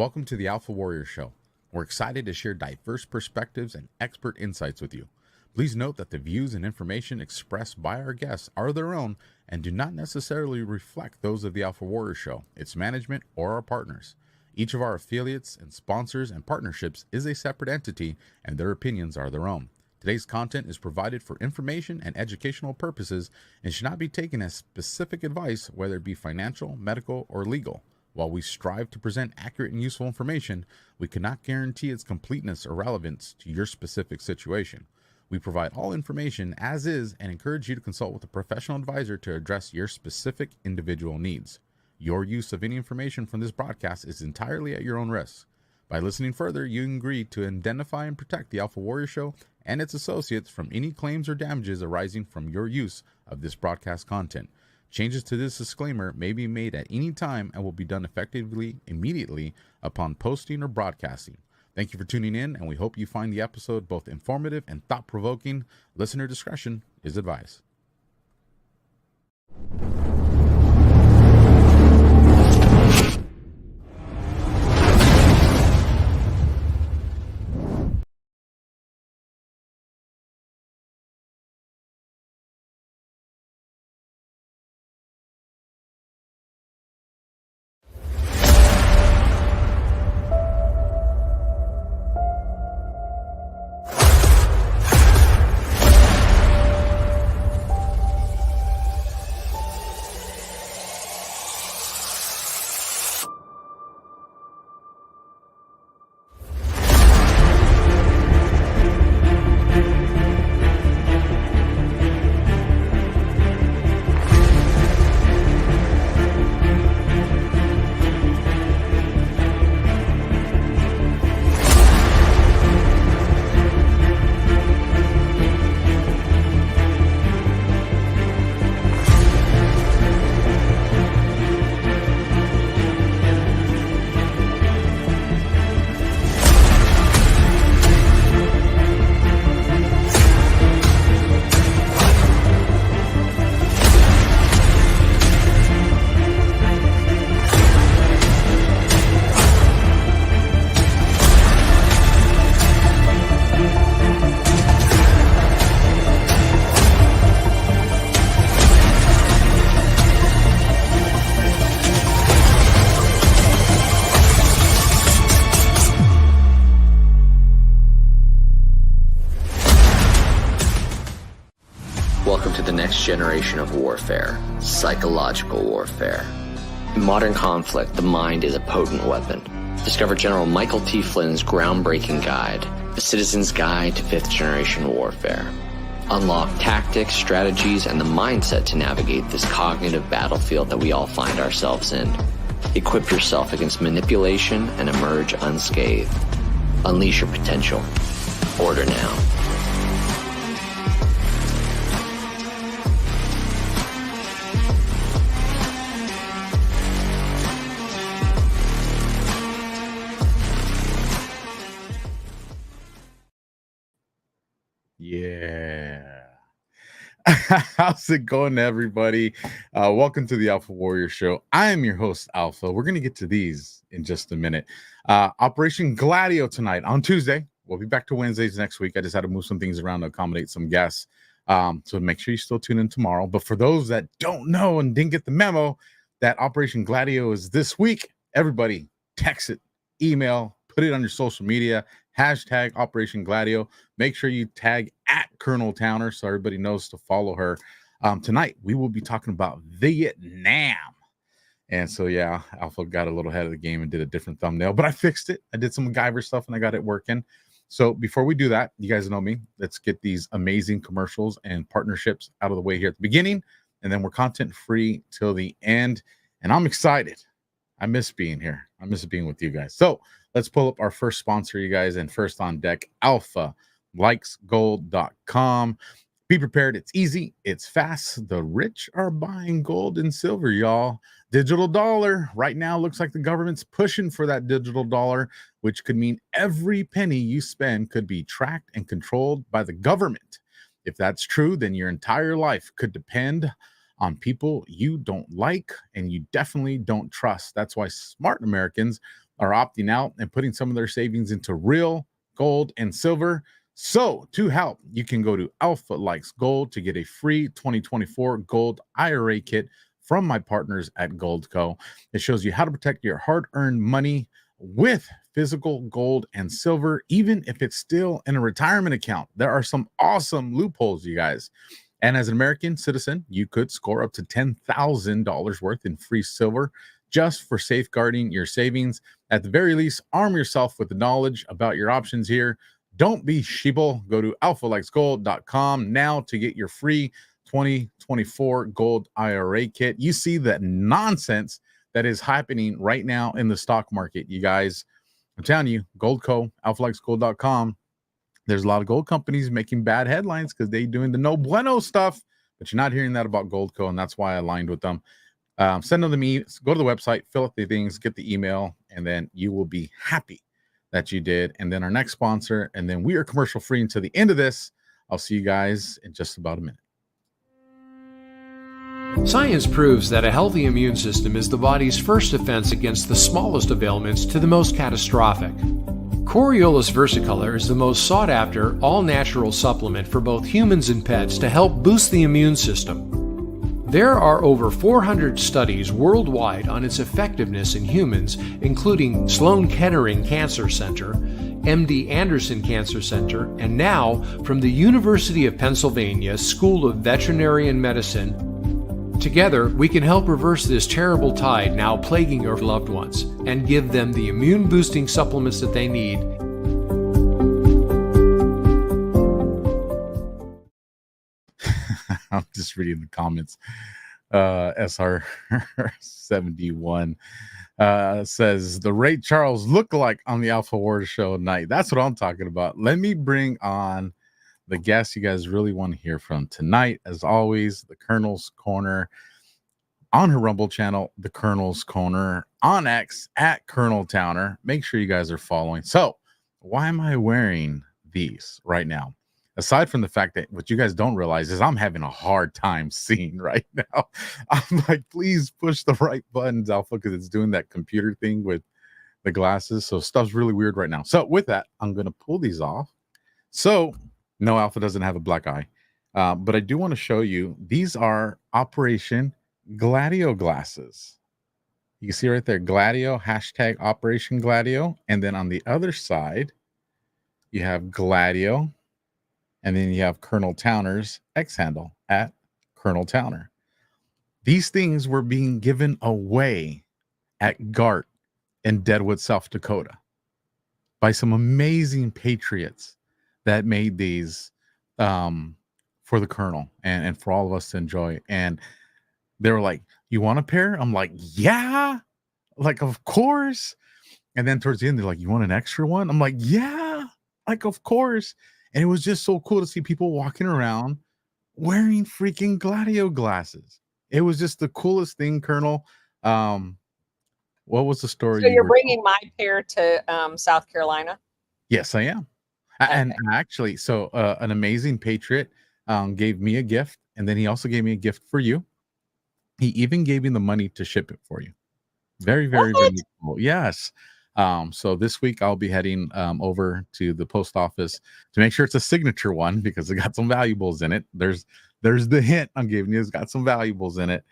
Welcome to the AlphaWarrior Show. We're excited to share diverse perspectives and expert insights with you. Please note that the views and information expressed by our guests are their own and do not necessarily reflect those of the AlphaWarrior Show, its management, or our partners. Each of our affiliates and sponsors and partnerships is a separate entity, and their opinions are their own. Today's content is provided for information and educational purposes and should not be taken as specific advice, whether it be financial, medical, or legal. While we strive to present accurate and useful information, we cannot guarantee its completeness or relevance to your specific situation. We provide all information as is and encourage you to consult with a professional advisor to address your specific individual needs. Your use of any information from this broadcast is entirely at your own risk. By listening further, you agree to identify and protect the AlphaWarrior Show and its associates from any claims or damages arising from your use of this broadcast content. Changes to this disclaimer may be made at any time and will be done effectively immediately upon posting or broadcasting. Thank you for tuning in, and we hope you find the episode both informative and thought-provoking. Listener discretion is advised. Welcome to the next generation of warfare, psychological warfare. In modern conflict, the mind is a potent weapon. Discover General Michael T. Flynn's groundbreaking guide, The Citizen's Guide to Fifth Generation Warfare. Unlock tactics, strategies, and the mindset to navigate this cognitive battlefield that we all find ourselves in. Equip yourself against manipulation and emerge unscathed. Unleash your potential. Order now. Yeah. How's it going, everybody? Welcome to the AlphaWarrior Show. I am your host, Alpha. We're going to get to these in just a minute. Operation Gladio tonight on Tuesday. We'll be back to Wednesdays next week. I just had to move some things around to accommodate some guests. So make sure you still tune in tomorrow. But for those that don't know and didn't get the memo that Operation Gladio is this week, everybody text it, email, put it on your social media, hashtag Operation Gladio. Make sure you tag at Colonel Towner so everybody knows to follow her. Tonight, we will be talking about Vietnam. And so, yeah, Alpha got a little ahead of the game and did a different thumbnail, but I fixed it. I did some MacGyver stuff and I got it working. So before we do that, you guys know me. Let's get these amazing commercials and partnerships out of the way here at the beginning. And then we're content free till the end. And I'm excited. I miss being here. I miss being with you guys. So let's pull up our first sponsor, you guys. And first on deck, AlphaLikesGold.com. Be prepared. It's easy. It's fast. The rich are buying gold and silver, y'all. Digital dollar. Right now, looks like the government's pushing for that digital dollar, which could mean every penny you spend could be tracked and controlled by the government. If that's true, then your entire life could depend on people you don't like and you definitely don't trust. That's why smart Americans are opting out and putting some of their savings into real gold and silver. So to help, you can go to Alpha Likes Gold to get a free 2024 gold IRA kit from my partners at Goldco. It shows you how to protect your hard-earned money with physical gold and silver, even if it's still in a retirement account. There are some awesome loopholes, you guys. And as an American citizen, you could score up to $10,000 worth in free silver just for safeguarding your savings. At the very least, arm yourself with the knowledge about your options here. Don't be sheeple. Go to alphalikesgold.com now to get your free 2024 gold IRA kit. You see that nonsense that is happening right now in the stock market, you guys. I'm telling you, Goldco, alphalikesgold.com. There's a lot of gold companies making bad headlines because they're doing the no bueno stuff, but you're not hearing that about Goldco, and that's why I aligned with them. Send them to me. Go to the website, fill out the things, get the email, and then you will be happy that you did. And then our next sponsor, and then we are commercial free until the end of this. I'll see you guys in just about a minute. Science proves that a healthy immune system is the body's first defense against the smallest of ailments to the most catastrophic. Coriolus versicolor is the most sought-after, all-natural supplement for both humans and pets to help boost the immune system. There are over 400 studies worldwide on its effectiveness in humans, including Sloan Kettering Cancer Center, MD Anderson Cancer Center, and now from the University of Pennsylvania School of Veterinary Medicine. Together, we can help reverse this terrible tide now plaguing your loved ones and give them the immune-boosting supplements that they need. I'm just reading the comments. SR71 says, the Ray Charles look-alike on the AlphaWarrior Show night. That's what I'm talking about. Let me bring on the guest you guys really want to hear from tonight. As always, the Colonel's Corner on her Rumble channel, the Colonel's Corner on X at Colonel Towner. Make sure you guys are following. So why am I wearing these right now? Aside from the fact that what you guys don't realize is I'm having a hard time seeing right now. I'm like, please push the right buttons, Alpha, because it's doing that computer thing with the glasses. So stuff's really weird right now. So with that, I'm going to pull these off. So no, Alpha doesn't have a black eye, but I do want to show you. These are Operation Gladio glasses. You can see right there, Gladio, hashtag Operation Gladio. And then on the other side, you have Gladio. And then you have Colonel Towner's X handle at Colonel Towner. These things were being given away at GART in Deadwood, South Dakota by some amazing patriots that made these for the Colonel and for all of us to enjoy. And they were like, you want a pair? I'm like, yeah, like, of course. And then towards the end, they're like, you want an extra one? I'm like, yeah, like, of course. And it was just so cool to see people walking around wearing freaking Gladio glasses. It was just the coolest thing, Colonel. What was the story? So you're bringing my pair to South Carolina? Yes, I am. Okay. And actually, so an amazing patriot gave me a gift, and then he also gave me a gift for you. He even gave me the money to ship it for you. Very, very, very cool. Yes. So this week I'll be heading over to the post office to make sure it's a signature one because it got some valuables in it. There's the hint I'm giving you. It's got some valuables in it.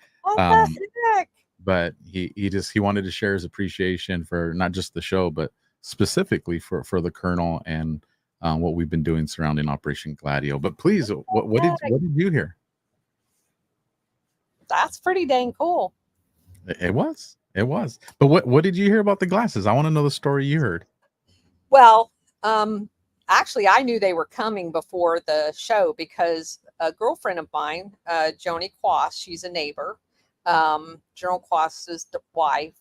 But he wanted to share his appreciation for not just the show, but specifically for the Colonel and what we've been doing surrounding Operation Gladio. But please, what did you hear? That's pretty dang cool. It was. But what did you hear about the glasses? I want to know the story you heard. Well, actually, I knew they were coming before the show because a girlfriend of mine, Joni Quas, she's a neighbor. General Quas's wife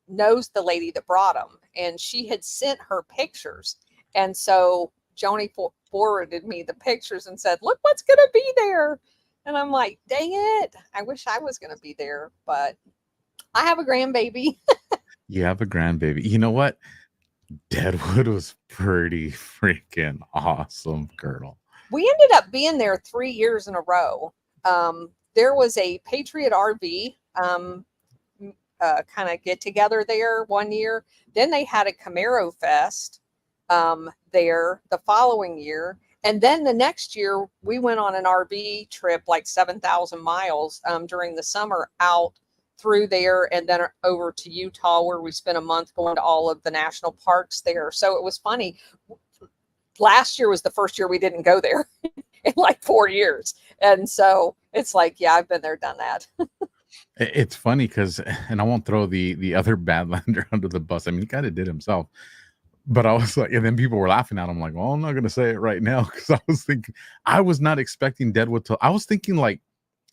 knows the lady that brought them, and she had sent her pictures. And so Joni forwarded me the pictures and said, look what's going to be there. And I'm like, dang it. I wish I was going to be there, but I have a grandbaby. You have a grandbaby. You know what? Deadwood was pretty freaking awesome, Colonel. We ended up being there 3 years in a row. There was a Patriot RV kind of get together there one year. Then they had a Camaro Fest there the following year. And then the next year, we went on an RV trip, like 7,000 miles during the summer out through there and then over to Utah, where we spent a month going to all of the national parks there. So it was funny. Last year was the first year we didn't go there in like 4 years. And so it's like, yeah, I've been there, done that. It's funny because, and I won't throw the other Badlander under the bus. I mean, he kind of did himself. But I was like, and then people were laughing at him. Like, well, I'm not going to say it right now because I was thinking, I was not expecting Deadwood to, I was thinking like,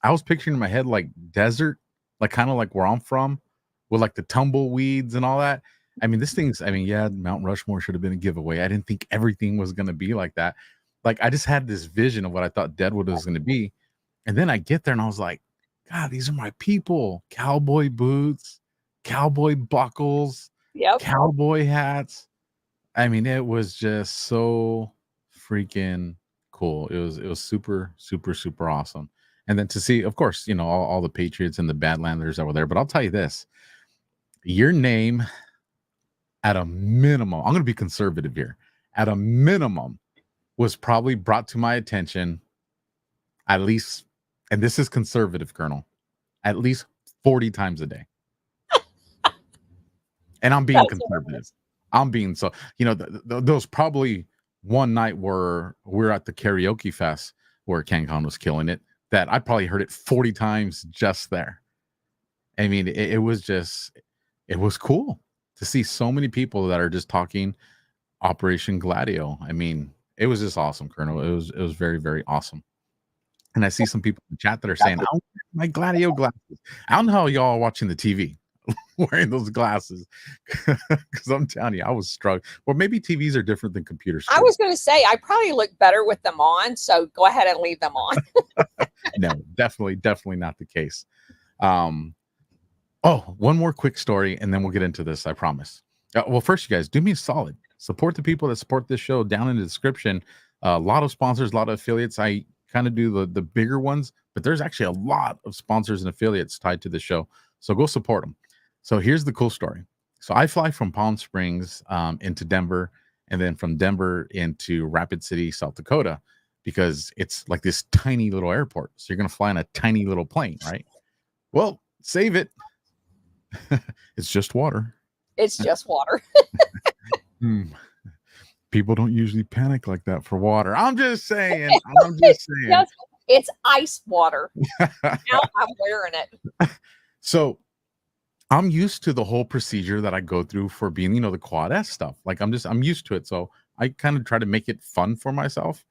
I was picturing in my head like desert, like kind of like where I'm from with like the tumbleweeds and all that. I mean, this thing's, I mean, yeah, Mount Rushmore should have been a giveaway. I didn't think everything was going to be like that. Like, I just had this vision of what I thought Deadwood was going to be. And then I get there and I was like, God, these are my people. Cowboy boots, cowboy buckles, cowboy hats. I mean, it was just so freaking cool. It was super, super, super awesome. And then to see, of course, you know, all the Patriots and the Badlanders that were there. But I'll tell you this, your name at a minimum, I'm going to be conservative here, at a minimum was probably brought to my attention at least, and this is conservative, Colonel, at least 40 times a day. And I'm being conservative. I'm being so, you know, there was probably one night where we're at the karaoke fest where CanCon was killing it, that I probably heard it 40 times just there. I mean, it was just, it was cool to see so many people that are just talking Operation Gladio. I mean, it was just awesome, Colonel. It was very, very awesome. And I see some people in the chat that are saying, "Oh, my Gladio glasses." I don't know how y'all are watching the TV wearing those glasses, because I'm telling you, I was struck. Or maybe TVs are different than computers. I was going to say, I probably look better with them on, so go ahead and leave them on. No, definitely not the case. Oh, one more quick story, and then we'll get into this, I promise. Well, first, you guys, do me a solid. Support the people that support this show down in the description. A lot of sponsors, a lot of affiliates. I kind of do the bigger ones, but there's actually a lot of sponsors and affiliates tied to the show. So go support them. So here's the cool story. So I fly from Palm Springs into Denver, and then from Denver into Rapid City, South Dakota, because it's like this tiny little airport. So you're going to fly in a tiny little plane, right? Well, save it. It's just water. It's just water. People don't usually panic like that for water. I'm just saying. I'm just saying. It's ice water. Now I'm wearing it. So I'm used to the whole procedure that I go through for being, you know, the Quad S stuff. Like I'm used to it. So I kind of try to make it fun for myself.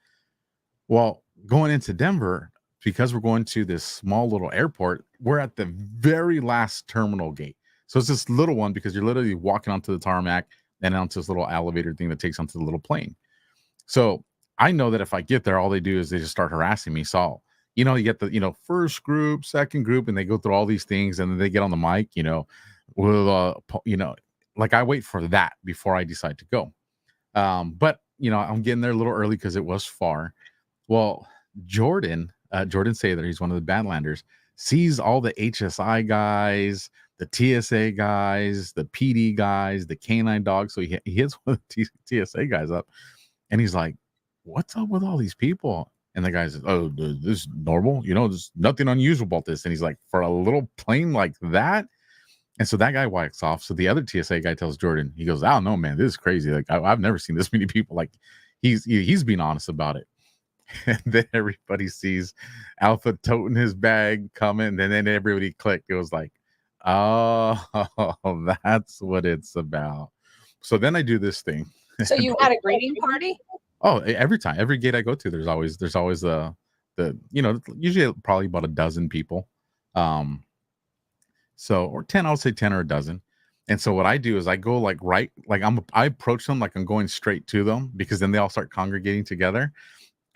Well, going into Denver, because we're going to this small little airport, we're at the very last terminal gate. So it's this little one because you're literally walking onto the tarmac and onto this little elevator thing that takes onto the little plane. So I know that if I get there, all they do is they just start harassing me. So, you know, you get the, you know, first group, second group, and they go through all these things, and then they get on the mic, you know, with, you know, like I wait for that before I decide to go. But, you know, I'm getting there a little early because it was far. Well, Jordan Sather, he's one of the Badlanders, sees all the HSI guys, the TSA guys, the PD guys, the canine dogs. So he hits one of the TSA guys up, and he's like, "What's up with all these people?" And the guy says, "Oh, this is normal. You know, there's nothing unusual about this." And he's like, "For a little plane like that?" And so that guy walks off. So the other TSA guy tells Jordan, he goes, "I don't know, man. This is crazy. Like I've never seen this many people." Like he's being honest about it. And then everybody sees Alpha toting his bag coming, and then everybody clicked. It was like, oh, that's what it's about. So then I do this thing. So you had a greeting party? Oh, every time, every gate I go to, there's always the you know, usually probably about a dozen people. So, or 10, I would say 10 or a dozen. And so what I do is I go like I approach them like I'm going straight to them, because then they all start congregating together.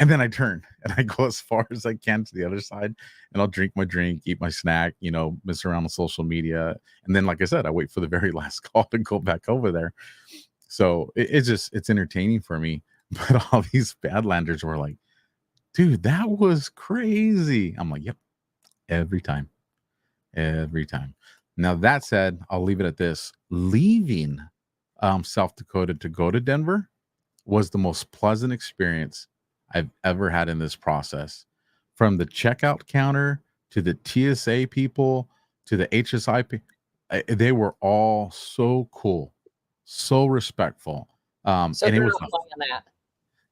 And then I turn and I go as far as I can to the other side, and I'll drink my drink, eat my snack, you know, mess around on social media. And then, like I said, I wait for the very last call to go back over there. So it's entertaining for me. But all these Badlanders were like, "Dude, that was crazy." I'm like, "Yep, every time. Now, that said, I'll leave it at this. Leaving South Dakota to go to Denver was the most pleasant experience I've ever had in this process. From the checkout counter to the TSA people to the HSI, they were all so cool, so respectful. So And it they're was not playing that.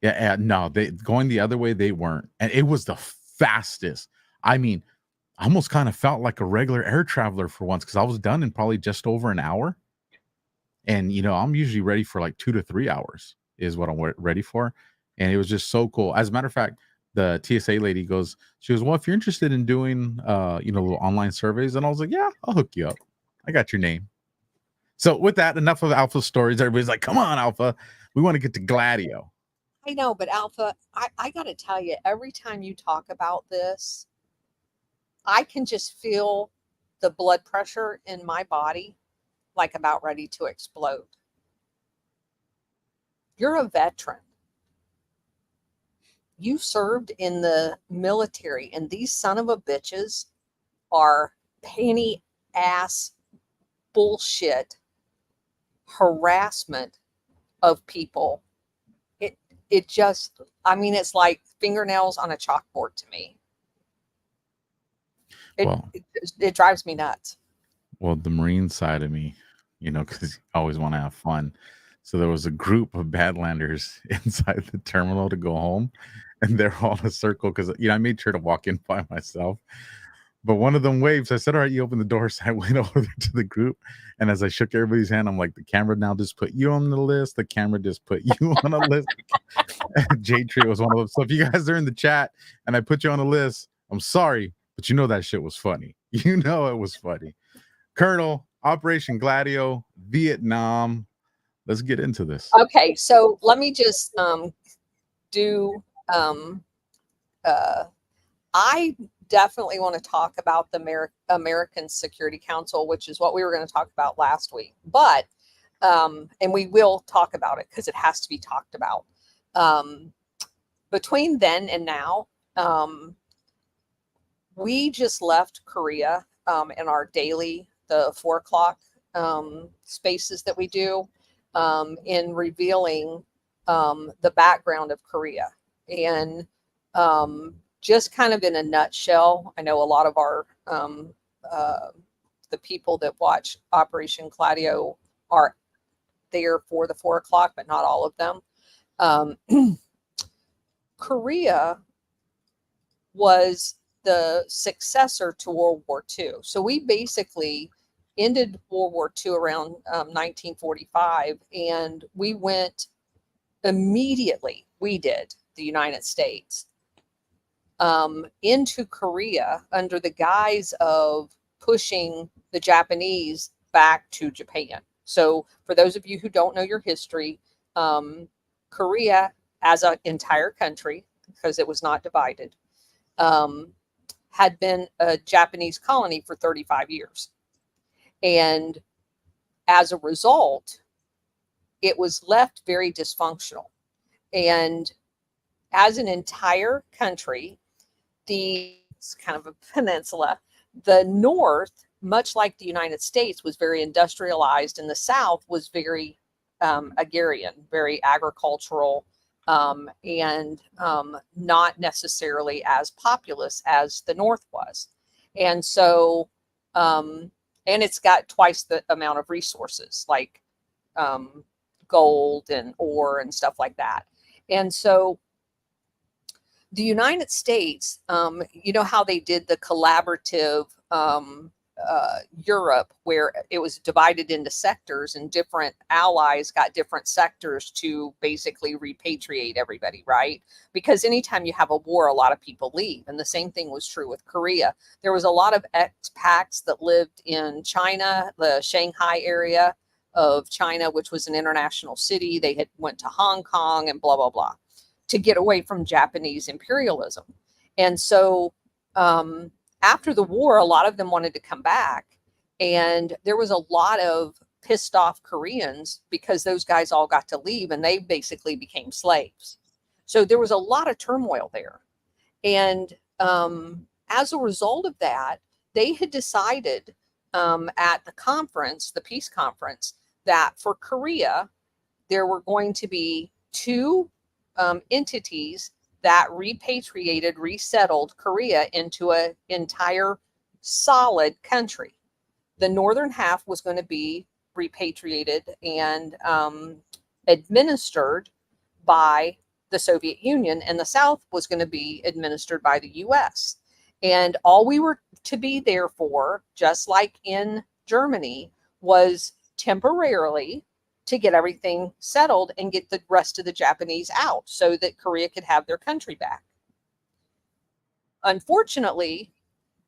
yeah, no, they going the other way, they weren't. And it was the fastest. I mean, I almost kind of felt like a regular air traveler for once because I was done in probably just over an hour. And I'm usually ready for like 2 to 3 hours is what I'm ready for. And it was just so cool. As a matter of fact, the TSA lady she goes, well, if you're interested in doing little online surveys, and I was like, yeah, I'll hook you up. I got your name. So with that, enough of Alpha stories. Everybody's like, come on, Alpha. We want to get to Gladio. I know, but Alpha, I got to tell you, every time you talk about this, I can just feel the blood pressure in my body like about ready to explode. You're a veteran. You served in the military, and these son of a bitches are penny ass bullshit harassment of people. It just, I mean, it's like fingernails on a chalkboard to me. It drives me nuts. Well, the Marine side of me, because I always want to have fun. So there was a group of Badlanders inside the terminal to go home, and they're all in a circle because I made sure to walk in by myself. But one of them waves. I said, all right, you open the door. So I went over there to the group. And as I shook everybody's hand, I'm like, the camera now just put you on the list. The camera just put you on a list. J Tree was one of them. So if you guys are in the chat and I put you on a list, I'm sorry, but that shit was funny. It was funny. Colonel, Operation Gladio, Vietnam. Let's get into this. Okay, so let me just do I definitely want to talk about the American Security Council, which is what we were going to talk about last week. But and we will talk about it because it has to be talked about. Between then and now, we just left Korea in our daily, the 4 o'clock spaces that we do in revealing the background of Korea. And just kind of in a nutshell, I know a lot of our the people that watch Operation Gladio are there for the 4 o'clock, but not all of them. Korea was the successor to World War II. So we basically ended World War II around 1945, and we went immediately, the United States, into Korea under the guise of pushing the Japanese back to Japan. So for those of you who don't know your history, Korea as an entire country, because it was not divided, had been a Japanese colony for 35 years. And as a result, it was left very dysfunctional. And as an entire country, it's kind of a peninsula, the North, much like the United States, was very industrialized, and the South was very agrarian, very agricultural, and not necessarily as populous as the North was. And so, and it's got twice the amount of resources like gold and ore and stuff like that. And so the United States, you know how they did the collaborative Europe, where it was divided into sectors and different allies got different sectors to basically repatriate everybody, right? Because anytime you have a war, a lot of people leave. And the same thing was true with Korea. There was a lot of expats that lived in China, the Shanghai area of China, which was an international city. They had went to Hong Kong and blah, blah, blah, to get away from Japanese imperialism. And so after the war, a lot of them wanted to come back. And there was a lot of pissed off Koreans because those guys all got to leave and they basically became slaves. So there was a lot of turmoil there. And as a result of that, they had decided at the conference, the peace conference, that for Korea, there were going to be two entities that repatriated, resettled Korea into an entire solid country. The northern half was going to be repatriated and administered by the Soviet Union, and the South was going to be administered by the US. And all we were to be there for, just like in Germany, was temporarily to get everything settled and get the rest of the Japanese out so that Korea could have their country back. Unfortunately,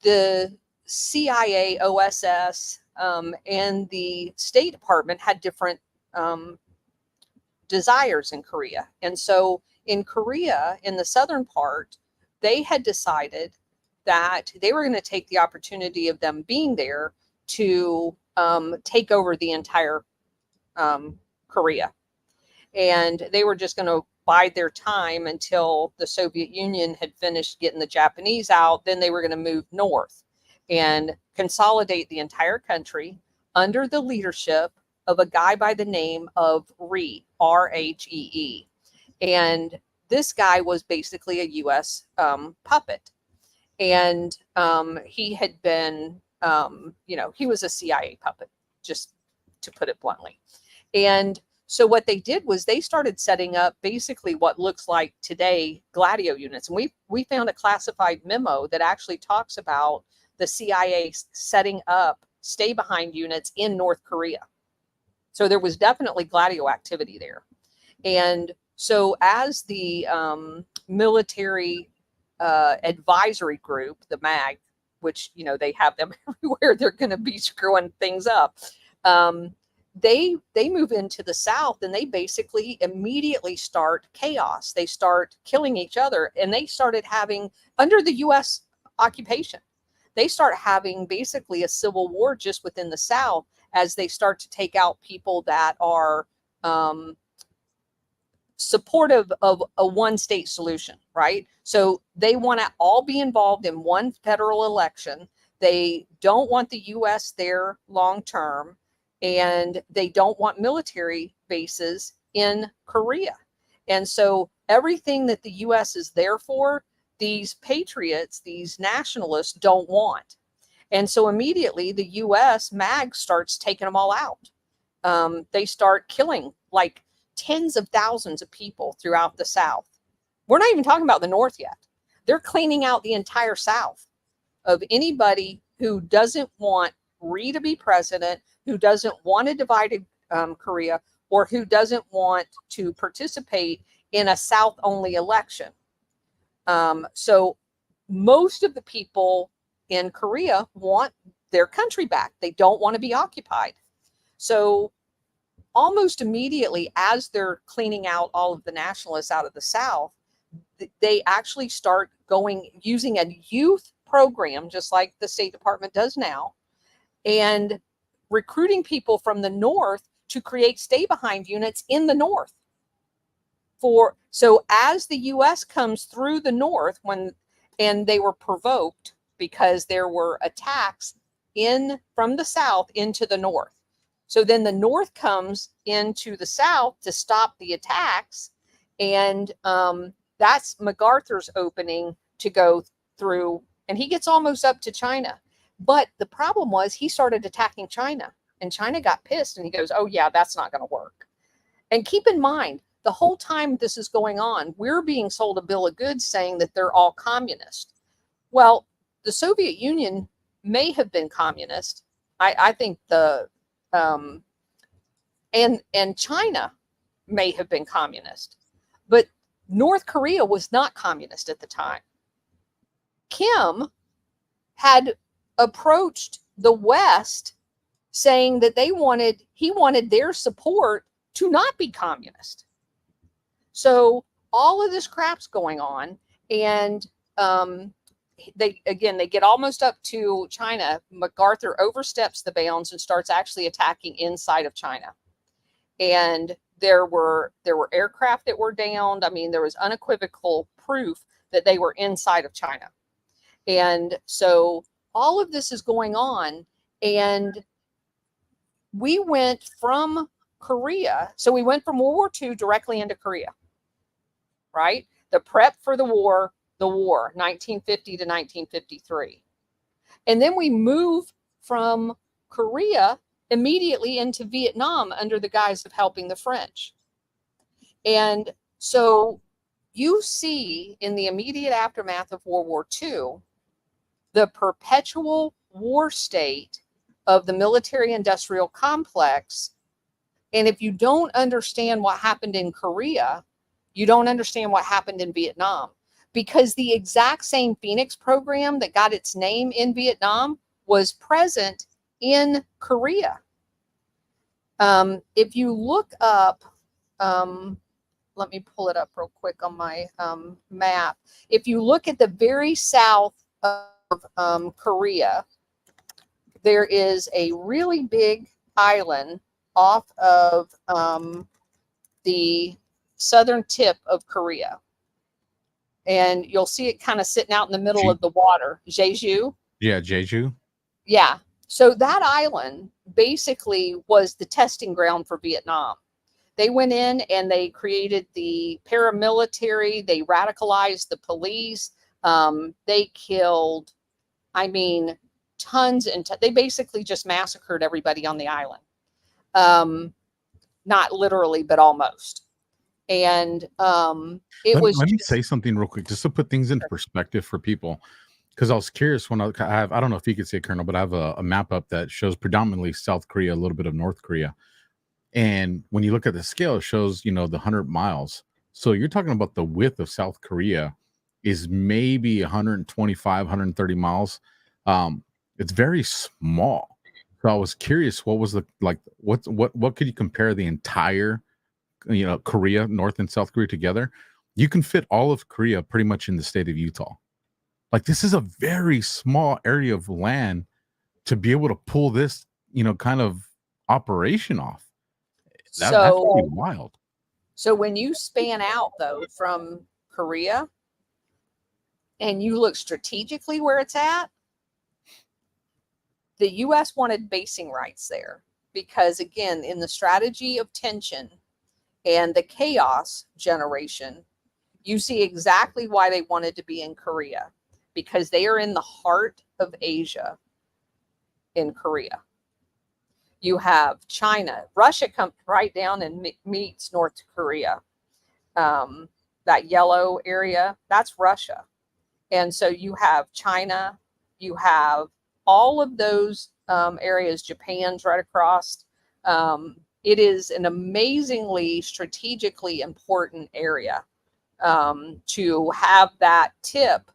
the CIA, OSS, and the State Department had different desires in Korea. And so in Korea, in the southern part, they had decided that they were going to take the opportunity of them being there to take over the entire Korea. And they were just going to bide their time until the Soviet Union had finished getting the Japanese out. Then they were going to move north and consolidate the entire country under the leadership of a guy by the name of Rhee, R-H-E-E. And this guy was basically a U.S. Puppet. And he had been, he was a CIA puppet, just to put it bluntly. And so what they did was they started setting up basically what looks like today Gladio units. And we found a classified memo that actually talks about the CIA setting up stay-behind units in North Korea. So there was definitely Gladio activity there. And so as the military advisory group, the MAG, which, they have them everywhere, they're going to be screwing things up. They move into the South and they basically immediately start chaos. They start killing each other, and they started having, under the U.S. occupation, they start having basically a civil war just within the South as they start to take out people that are supportive of a one-state solution, right? So they want to all be involved in one federal election. They don't want the U.S. there long-term, and they don't want military bases in Korea. And so everything that the U.S. is there for, these patriots, these nationalists don't want. And so immediately the U.S. MAG starts taking them all out. They start killing like tens of thousands of people throughout the South. We're not even talking about the North yet. They're cleaning out the entire South of anybody who doesn't want Rhee to be president, who doesn't want a divided Korea, or who doesn't want to participate in a South-only election. So most of the people in Korea want their country back. They don't want to be occupied. So almost immediately, as they're cleaning out all of the nationalists out of the South, they actually start using a youth program, just like the State Department does now, and recruiting people from the North to create stay-behind units in the North. So as the U.S. comes through the North, and they were provoked because there were attacks from the South into the North. So then the North comes into the South to stop the attacks, and that's MacArthur's opening to go through, and he gets almost up to China. But the problem was he started attacking China, and China got pissed, and he goes, oh yeah, that's not going to work. And keep in mind, the whole time this is going on, we're being sold a bill of goods saying that they're all communist. Well, the Soviet Union may have been communist. I think and China may have been communist, but North Korea was not communist at the time. Kim had approached the West saying that he wanted their support to not be communist. So all of this crap's going on, and they get almost up to China. MacArthur oversteps the bounds and starts actually attacking inside of China. And there were aircraft that were downed. I mean, there was unequivocal proof that they were inside of China. And so all of this is going on, And we went from Korea. So we went from World War II directly into Korea, right? The prep for the war, 1950 to 1953. And then we move from Korea immediately into Vietnam under the guise of helping the French. And so you see in the immediate aftermath of World War II, the perpetual war state of the military-industrial complex. And if you don't understand what happened in Korea, you don't understand what happened in Vietnam, because the exact same Phoenix program that got its name in Vietnam was present in Korea. If you look up, let me pull it up real quick on my map. If you look at the very south of Korea, there is a really big island off of the southern tip of Korea. And you'll see it kind of sitting out in the middle of the water. Jeju. Yeah, Jeju. Yeah. So that island basically was the testing ground for Vietnam. They went in and they created the paramilitary. They radicalized the police. They killed, I mean, tons and they basically just massacred everybody on the island. Not literally, but almost. And let me say something real quick, just to put things into perspective for people, because I was curious when I don't know if you could see it, Colonel, but I have a map up that shows predominantly South Korea, a little bit of North Korea. And when you look at the scale, it shows, the 100 miles. So you're talking about the width of South Korea is maybe 125, 130 miles. It's very small. So I was curious, what was what could you compare the entire, Korea, North and South Korea together? You can fit all of Korea pretty much in the state of Utah. Like, this is a very small area of land to be able to pull this, kind of operation off. That's pretty wild. So when you span out, though, from Korea and you look strategically where it's at, the U.S. wanted basing rights there because, again, in the strategy of tension and the chaos generation, you see exactly why they wanted to be in Korea, because they are in the heart of Asia in Korea. You have China. Russia comes right down and meets North Korea. That yellow area, that's Russia. And so you have China, you have all of those areas. Japan's right across. It is an amazingly strategically important area to have that tip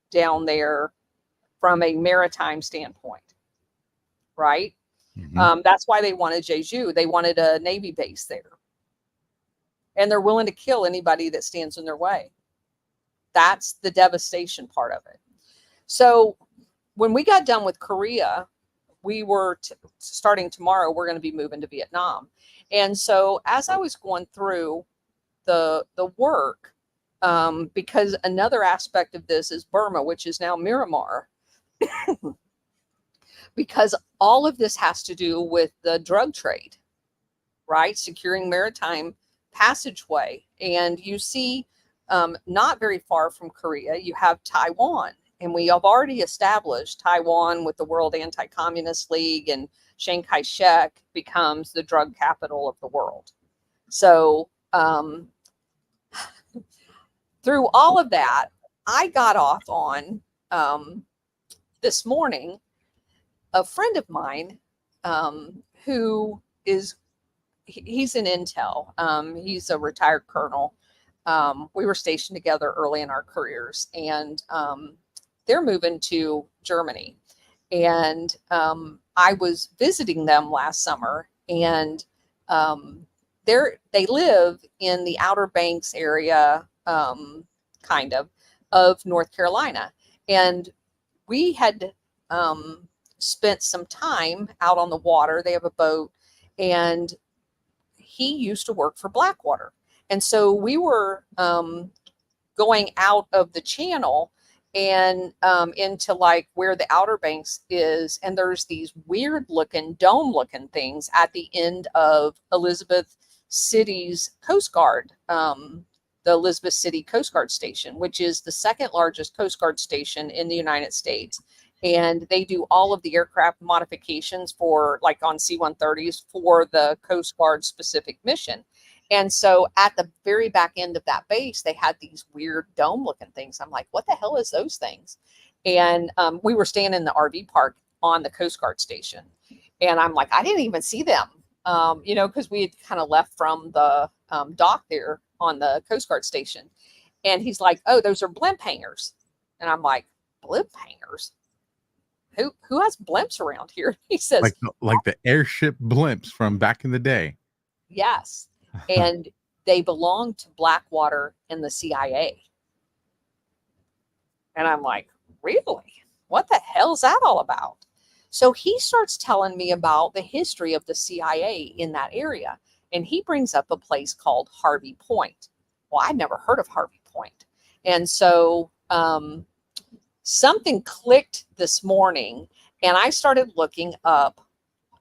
down there from a maritime standpoint, right? Mm-hmm. That's why they wanted Jeju. They wanted a Navy base there. And they're willing to kill anybody that stands in their way. That's the devastation part of it. So when we got done with Korea, we were starting tomorrow, we're going to be moving to Vietnam. And so as I was going through the work, because another aspect of this is Burma, which is now Myanmar, because all of this has to do with the drug trade, right? Securing maritime passageway. And you see, not very far from Korea, you have Taiwan. And we have already established Taiwan with the World Anti-Communist League, and Chiang Kai-shek becomes the drug capital of the world. So through all of that, I got off on this morning a friend of mine who is, he's in Intel. He's a retired colonel. We were stationed together early in our careers, and they're moving to Germany. And I was visiting them last summer, and they live in the Outer Banks area, kind of North Carolina. And we had spent some time out on the water. They have a boat, and he used to work for Blackwater. And so we were going out of the channel, and into like where the Outer Banks is. And there's these weird looking dome looking things at the end of Elizabeth City's Coast Guard, the Elizabeth City Coast Guard Station, which is the second largest Coast Guard station in the United States. And they do all of the aircraft modifications for like on C-130s for the Coast Guard specific mission. And so at the very back end of that base, they had these weird dome looking things. I'm like, what the hell is those things? And we were staying in the RV park on the Coast Guard station. And I'm like, I didn't even see them, because we had kind of left from the dock there on the Coast Guard station. And he's like, oh, those are blimp hangars. And I'm like, blimp hangars? Who has blimps around here? He says, like the airship blimps from back in the day. Yes. And they belong to Blackwater and the CIA. And I'm like, really? What the hell is that all about? So he starts telling me about the history of the CIA in that area. And he brings up a place called Harvey Point. Well, I'd never heard of Harvey Point. And so something clicked this morning, and I started looking up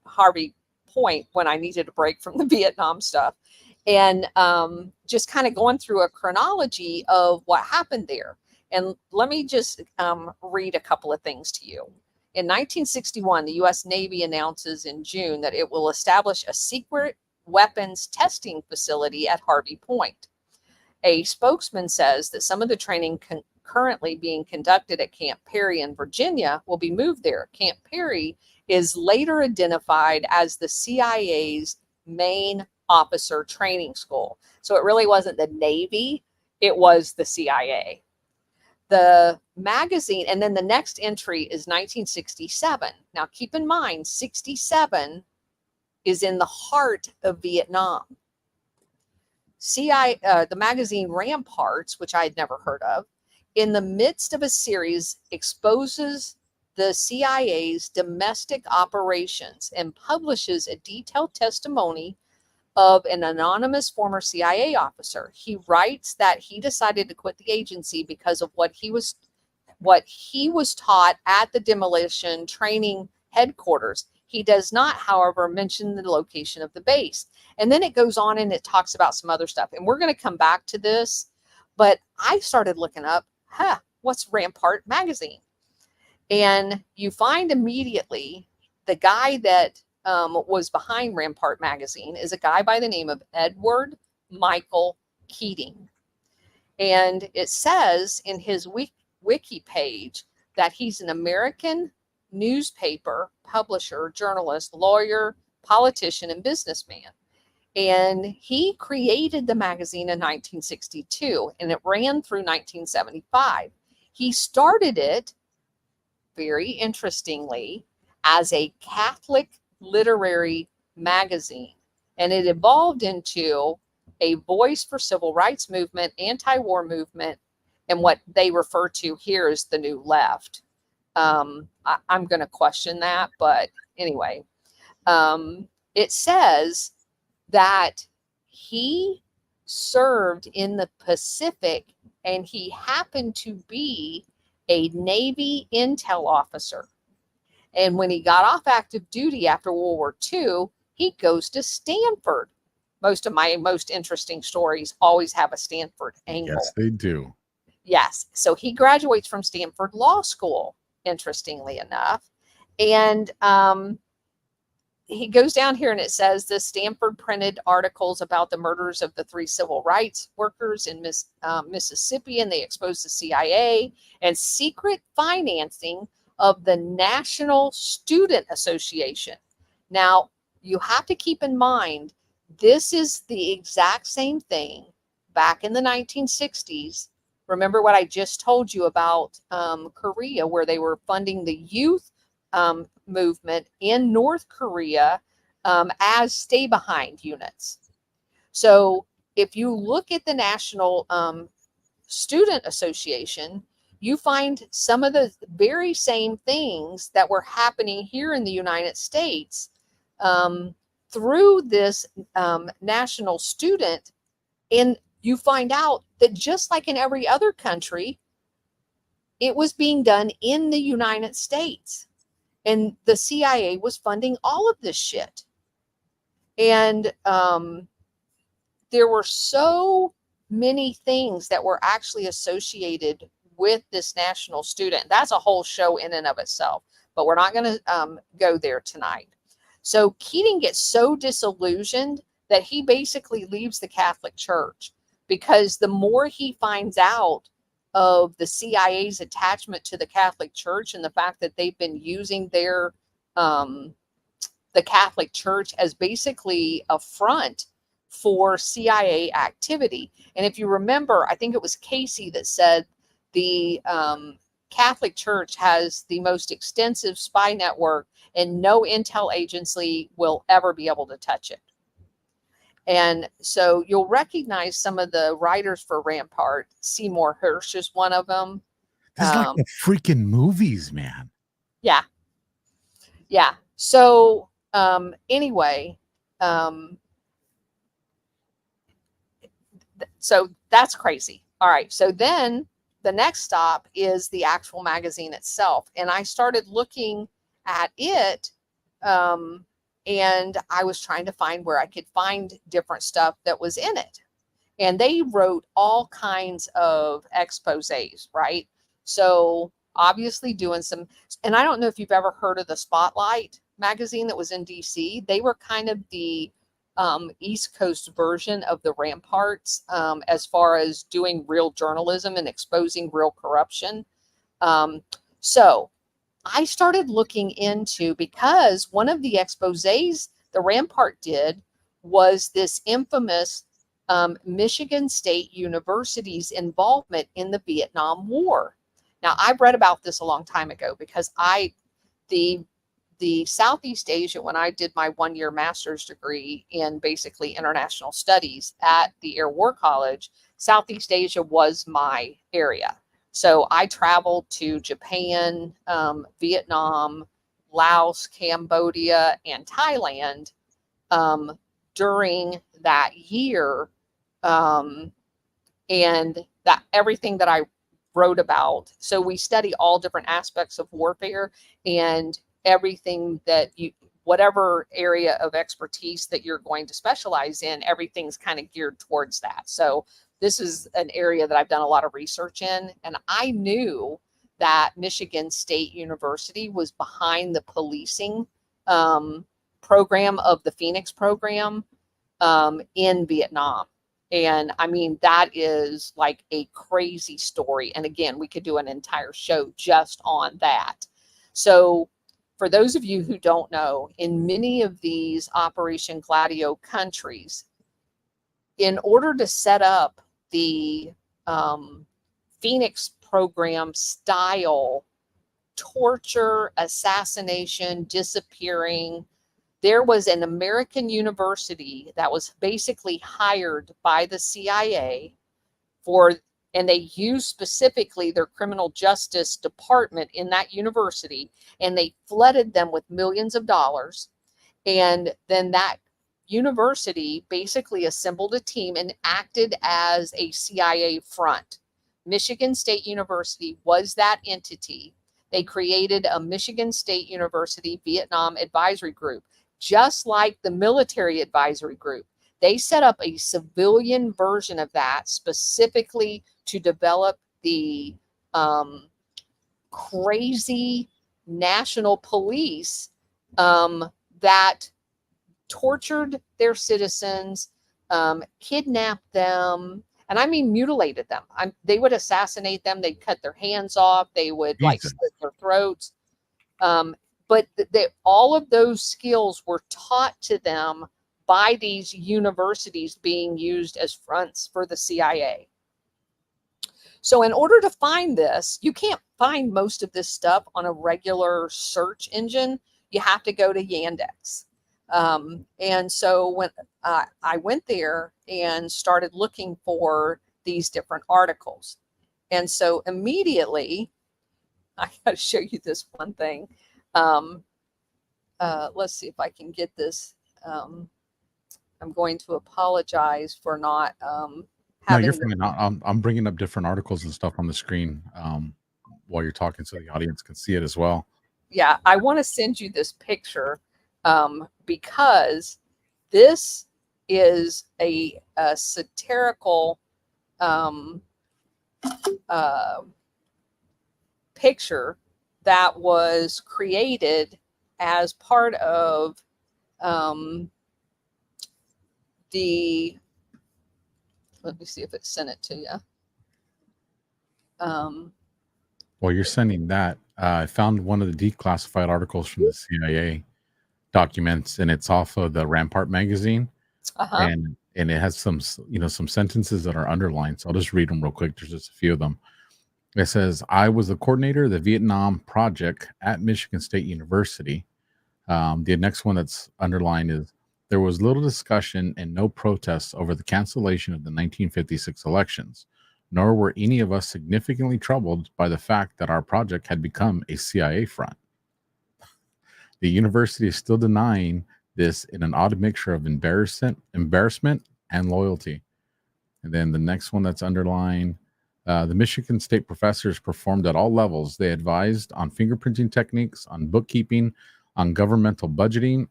Harvey Point when I needed a break from the Vietnam stuff, and just kind of going through a chronology of what happened there. And let me just read a couple of things to you. In 1961, the U.S. Navy announces in June that it will establish a secret weapons testing facility at Harvey Point. A spokesman says that some of the training currently being conducted at Camp Perry in Virginia will be moved there. Camp Perry is later identified as the CIA's main officer training school. So it really wasn't the Navy, it was the CIA. The magazine, and then the next entry is 1967. Now keep in mind, 67 is in the heart of Vietnam. The magazine Ramparts, which I had never heard of, in the midst of a series, exposes the CIA's domestic operations and publishes a detailed testimony of an anonymous former CIA officer. He writes that he decided to quit the agency because of what he was taught at the demolition training headquarters. He does not, however, mention the location of the base. And then it goes on and it talks about some other stuff. And we're going to come back to this, but I started looking up, what's Rampart magazine? And you find immediately the guy that was behind Rampart magazine is a guy by the name of Edward Michael Keating. And it says in his wiki page that he's an American newspaper publisher, journalist, lawyer, politician, and businessman. And he created the magazine in 1962, and it ran through 1975. He started it, very interestingly, as a Catholic literary magazine, and it evolved into a voice for civil rights movement, anti-war movement, and what they refer to here as the New Left. I'm going to question that, but anyway, it says that he served in the Pacific, and he happened to be a Navy intel officer. And when he got off active duty after World War II, he goes to Stanford. Most of my most interesting stories always have a Stanford angle. Yes, they do. Yes. So he graduates from Stanford Law School, interestingly enough. And he goes down here and it says the Stanford printed articles about the murders of the 3 civil rights workers in Mississippi, and they exposed the CIA and secret financing of the National Student Association. Now, you have to keep in mind, this is the exact same thing back in the 1960s. Remember what I just told you about Korea, where they were funding the youth movement in North Korea as stay-behind units. So if you look at the National Student Association, you find some of the very same things that were happening here in the United States through this national student. And you find out that just like in every other country, it was being done in the United States. And the CIA was funding all of this shit. And there were so many things that were actually associated with this national student. That's a whole show in and of itself, but we're not going to go there tonight. So Keating gets so disillusioned that he basically leaves the Catholic Church, because the more he finds out of the CIA's attachment to the Catholic Church and the fact that they've been using their the Catholic Church as basically a front for CIA activity. And if you remember, I think it was Casey that said the Catholic Church has the most extensive spy network and no intel agency will ever be able to touch it. And so you'll recognize some of the writers for Rampart. Seymour Hersh is one of them. This is like the freaking movies, man. Yeah. Yeah. So anyway, so that's crazy. All right. So then the next stop is the actual magazine itself. And I started looking at it. And I was trying to find where I could find different stuff that was in it. And they wrote all kinds of exposés, right? So obviously doing some, and I don't know if you've ever heard of the Spotlight magazine that was in DC. They were kind of the East Coast version of the Ramparts as far as doing real journalism and exposing real corruption. So I started looking into, because one of the exposés the Rampart did was this infamous Michigan State University's involvement in the Vietnam War. Now, I read about this a long time ago because the Southeast Asia, when I did my one-year master's degree in basically international studies at the Air War College, Southeast Asia was my area. So I traveled to Japan, Vietnam, Laos, Cambodia, and Thailand during that year. And that everything that I wrote about. So we study all different aspects of warfare, and everything that you, whatever area of expertise that you're going to specialize in, everything's kind of geared towards that. So this is an area that I've done a lot of research in, and I knew that Michigan State University was behind the policing program of the Phoenix program in Vietnam. And I mean, that is like a crazy story. And again, we could do an entire show just on that. So for those of you who don't know, in many of these Operation Gladio countries, in order to set up the Phoenix program style torture, assassination, disappearing, there was an American university that was basically hired by the CIA for, and they used specifically their criminal justice department in that university, and they flooded them with millions of dollars. And then that university basically assembled a team and acted as a CIA front. Michigan State University was that entity. They created a Michigan State University Vietnam Advisory Group, just like the military advisory group. They set up a civilian version of that specifically to develop the crazy national police that tortured their citizens, kidnapped them, and I mean mutilated them. They would assassinate them. They'd cut their hands off. They would like slit their throats. But all of those skills were taught to them by these universities being used as fronts for the CIA. So in order to find this, you can't find most of this stuff on a regular search engine. You have to go to Yandex. And so when I went there and started looking for these different articles. And so immediately, I got to show you this one thing. Let's see if I can get this. I'm going to apologize for not having. No, you're fine. I'm bringing up different articles and stuff on the screen. while you're talking so the audience can see it as well. Yeah, I want to send you this picture because this is a satirical picture that was created as part of the, let me see if it sent it to you. While you're sending that, I found one of the declassified articles from the CIA documents, and it's off of the Rampart magazine, and it has some sentences that are underlined. So I'll just read them real quick. There's just a few of them. It says, "I was the coordinator of the Vietnam project at Michigan State University." The next one that's underlined is, "There was little discussion and no protests over the cancellation of the 1956 elections, nor were any of us significantly troubled by the fact that our project had become a CIA front. The university is still denying this in an odd mixture of embarrassment and loyalty." And then the next one that's underlined, "The Michigan State professors performed at all levels. They advised on fingerprinting techniques, on bookkeeping, on governmental budgeting,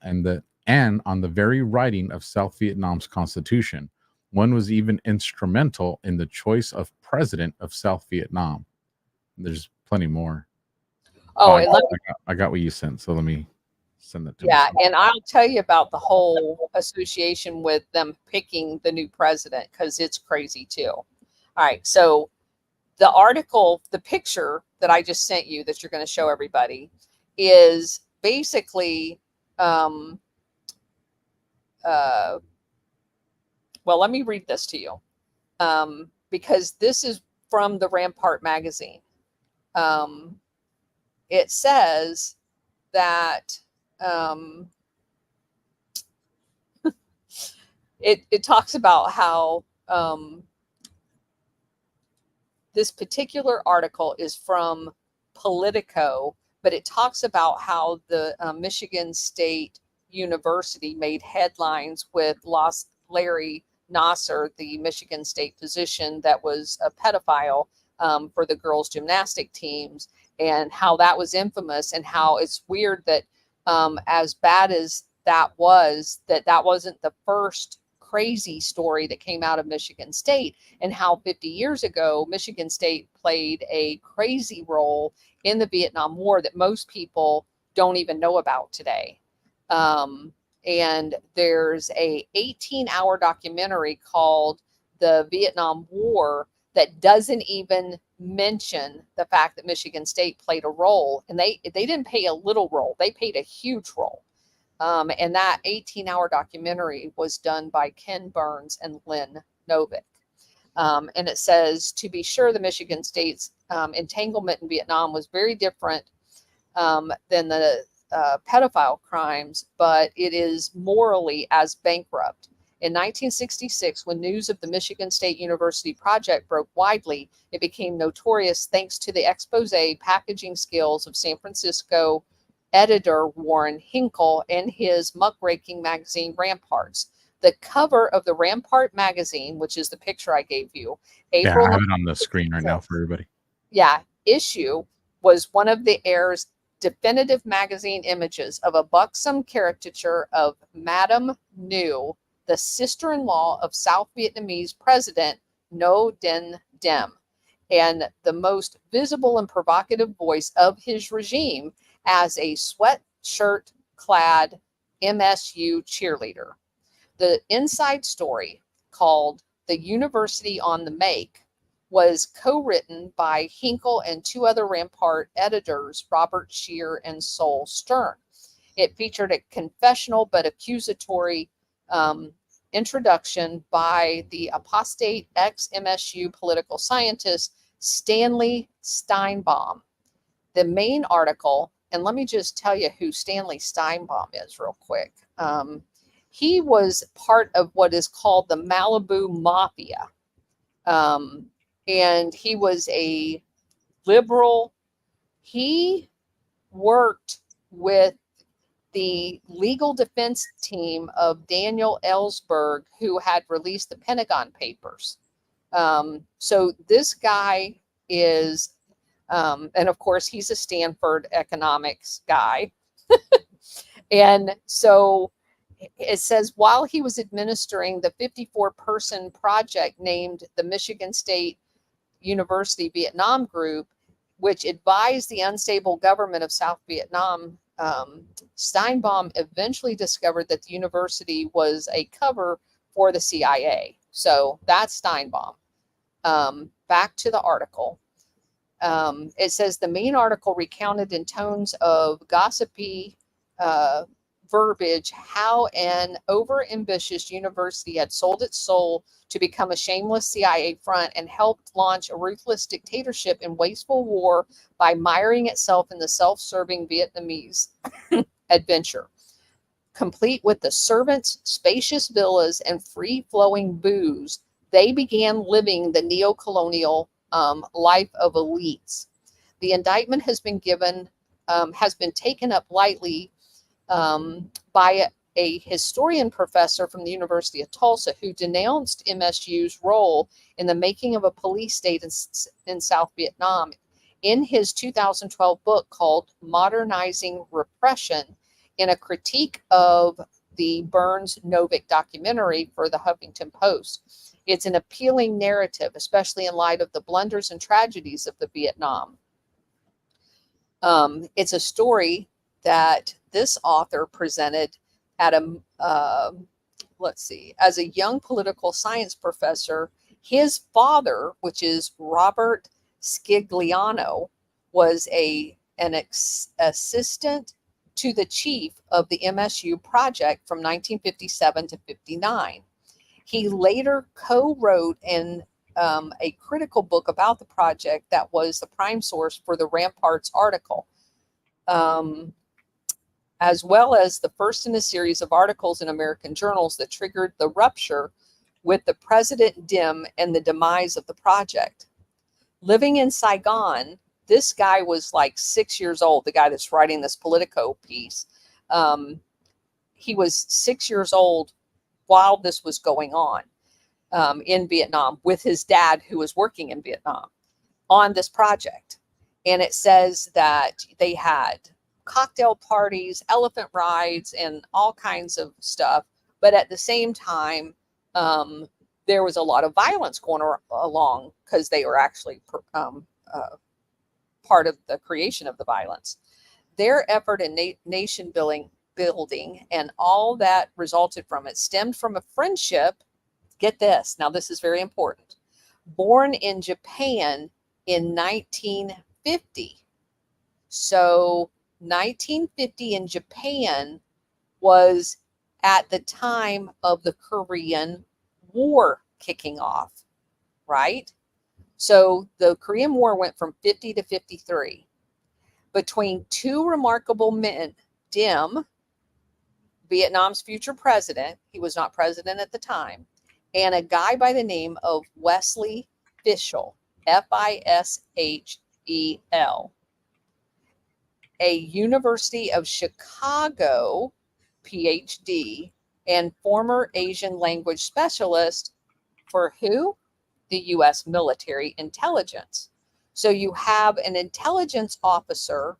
and on the very writing of South Vietnam's constitution. One was even instrumental in the choice of president of South Vietnam." There's plenty more. Oh, I got what you sent, so let me send that to yeah, me. and I'll tell you about the whole association with them picking the new president, because it's crazy too. All right, so the article, the picture that I just sent you that you're going to show everybody is basically, well, let me read this to you, because this is from the Rampart magazine. It says that it talks about how this particular article is from Politico, but it talks about how the Michigan State University made headlines with Larry Nasser, the Michigan State physician that was a pedophile for the girls' gymnastic teams, and how that was infamous, and how it's weird that as bad as that was, that wasn't the first crazy story that came out of Michigan State, and how 50 years ago, Michigan State played a crazy role in the Vietnam War that most people don't even know about today. And there's a 18-hour documentary called The Vietnam War that doesn't even mention the fact that Michigan State played a role, and they didn't play a little role, they played a huge role. And that 18-hour documentary was done by Ken Burns and Lynn Novick. And it says, to be sure, the Michigan State's entanglement in Vietnam was very different than the pedophile crimes, but it is morally as bankrupt. In 1966, when news of the Michigan State University project broke widely, it became notorious thanks to the expose packaging skills of San Francisco editor Warren Hinkle and his muckraking magazine Ramparts. The cover of the Rampart magazine, which is the picture I gave you, April, I have it on the screen right now for everybody. Yeah, issue was one of the air's definitive magazine images of a buxom caricature of Madame New, the sister-in-law of South Vietnamese President Ngo Dinh Diem, and the most visible and provocative voice of his regime as a sweatshirt-clad MSU cheerleader. The inside story, called The University on the Make, was co-written by Hinkle and two other Rampart editors, Robert Scheer and Sol Stern. It featured a confessional but accusatory introduction by the apostate ex-MSU political scientist Stanley Steinbaum. The main article, and let me just tell you who Stanley Steinbaum is real quick. He was part of what is called the Malibu Mafia. And he was a liberal. He worked with the legal defense team of Daniel Ellsberg, who had released the Pentagon Papers. So this guy is And of course, he's a Stanford economics guy. And so it says, while he was administering the 54-person project named the Michigan State University Vietnam Group, which advised the unstable government of South Vietnam, Steinbaum eventually discovered that the university was a cover for the CIA. So that's Steinbaum. Back to the article. It says the main article recounted in tones of gossipy verbiage how an overambitious university had sold its soul to become a shameless CIA front and helped launch a ruthless dictatorship and wasteful war by miring itself in the self-serving Vietnamese adventure. Complete with the servants, spacious villas, and free-flowing booze, they began living the neo-colonial life of elites. The indictment has been taken up lightly by a historian professor from the University of Tulsa who denounced MSU's role in the making of a police state in South Vietnam in his 2012 book called Modernizing Repression, in a critique of the Burns-Novick documentary for the Huffington Post. It's an appealing narrative, especially in light of the blunders and tragedies of the Vietnam. It's a story that this author presented at as a young political science professor. His father, which is Robert Scigliano, was an assistant to the chief of the MSU project from 1957 to 59. He later co-wrote a critical book about the project that was the prime source for the Ramparts article, as well as the first in a series of articles in American journals that triggered the rupture with the President Diem and the demise of the project. Living in Saigon, this guy was like 6 years old, the guy that's writing this Politico piece. He was 6 years old while this was going on in Vietnam with his dad, who was working in Vietnam on this project. And it says that they had cocktail parties, elephant rides, and all kinds of stuff. But at the same time, there was a lot of violence going along because they were actually part of the creation of the violence. Their effort in nation building and all that resulted from it stemmed from a friendship. Get this. Now, this is very important. Born in Japan in 1950. So 1950 in Japan was at the time of the Korean War kicking off, right? So the Korean War went from 50 to 53. Between two remarkable men, Diem, Vietnam's future president, he was not president at the time, and a guy by the name of Wesley Fischel, Fishel, a University of Chicago PhD and former Asian language specialist for who? The U.S. military intelligence. So you have an intelligence officer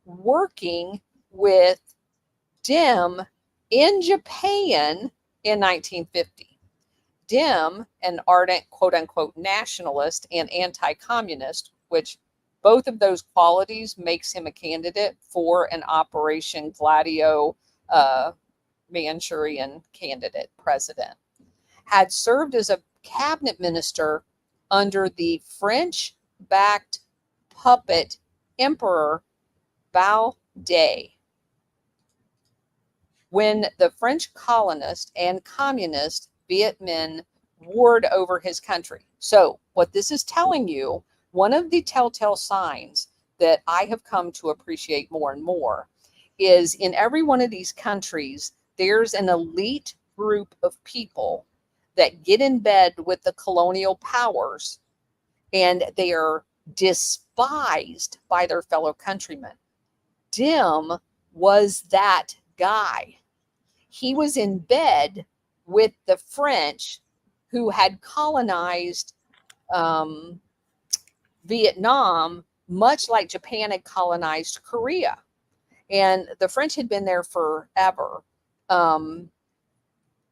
working with Diem in Japan in 1950. Diem, an ardent quote-unquote nationalist and anti-communist, which both of those qualities makes him a candidate for an Operation Gladio Manchurian candidate president, had served as a cabinet minister under the French-backed puppet Emperor Baldet when the French colonist and communist Viet Minh warred over his country. So what this is telling you, one of the telltale signs that I have come to appreciate more and more is in every one of these countries, there's an elite group of people that get in bed with the colonial powers, and they are despised by their fellow countrymen. Diem was that guy. He was in bed with the French who had colonized Vietnam much like Japan had colonized Korea. And the French had been there forever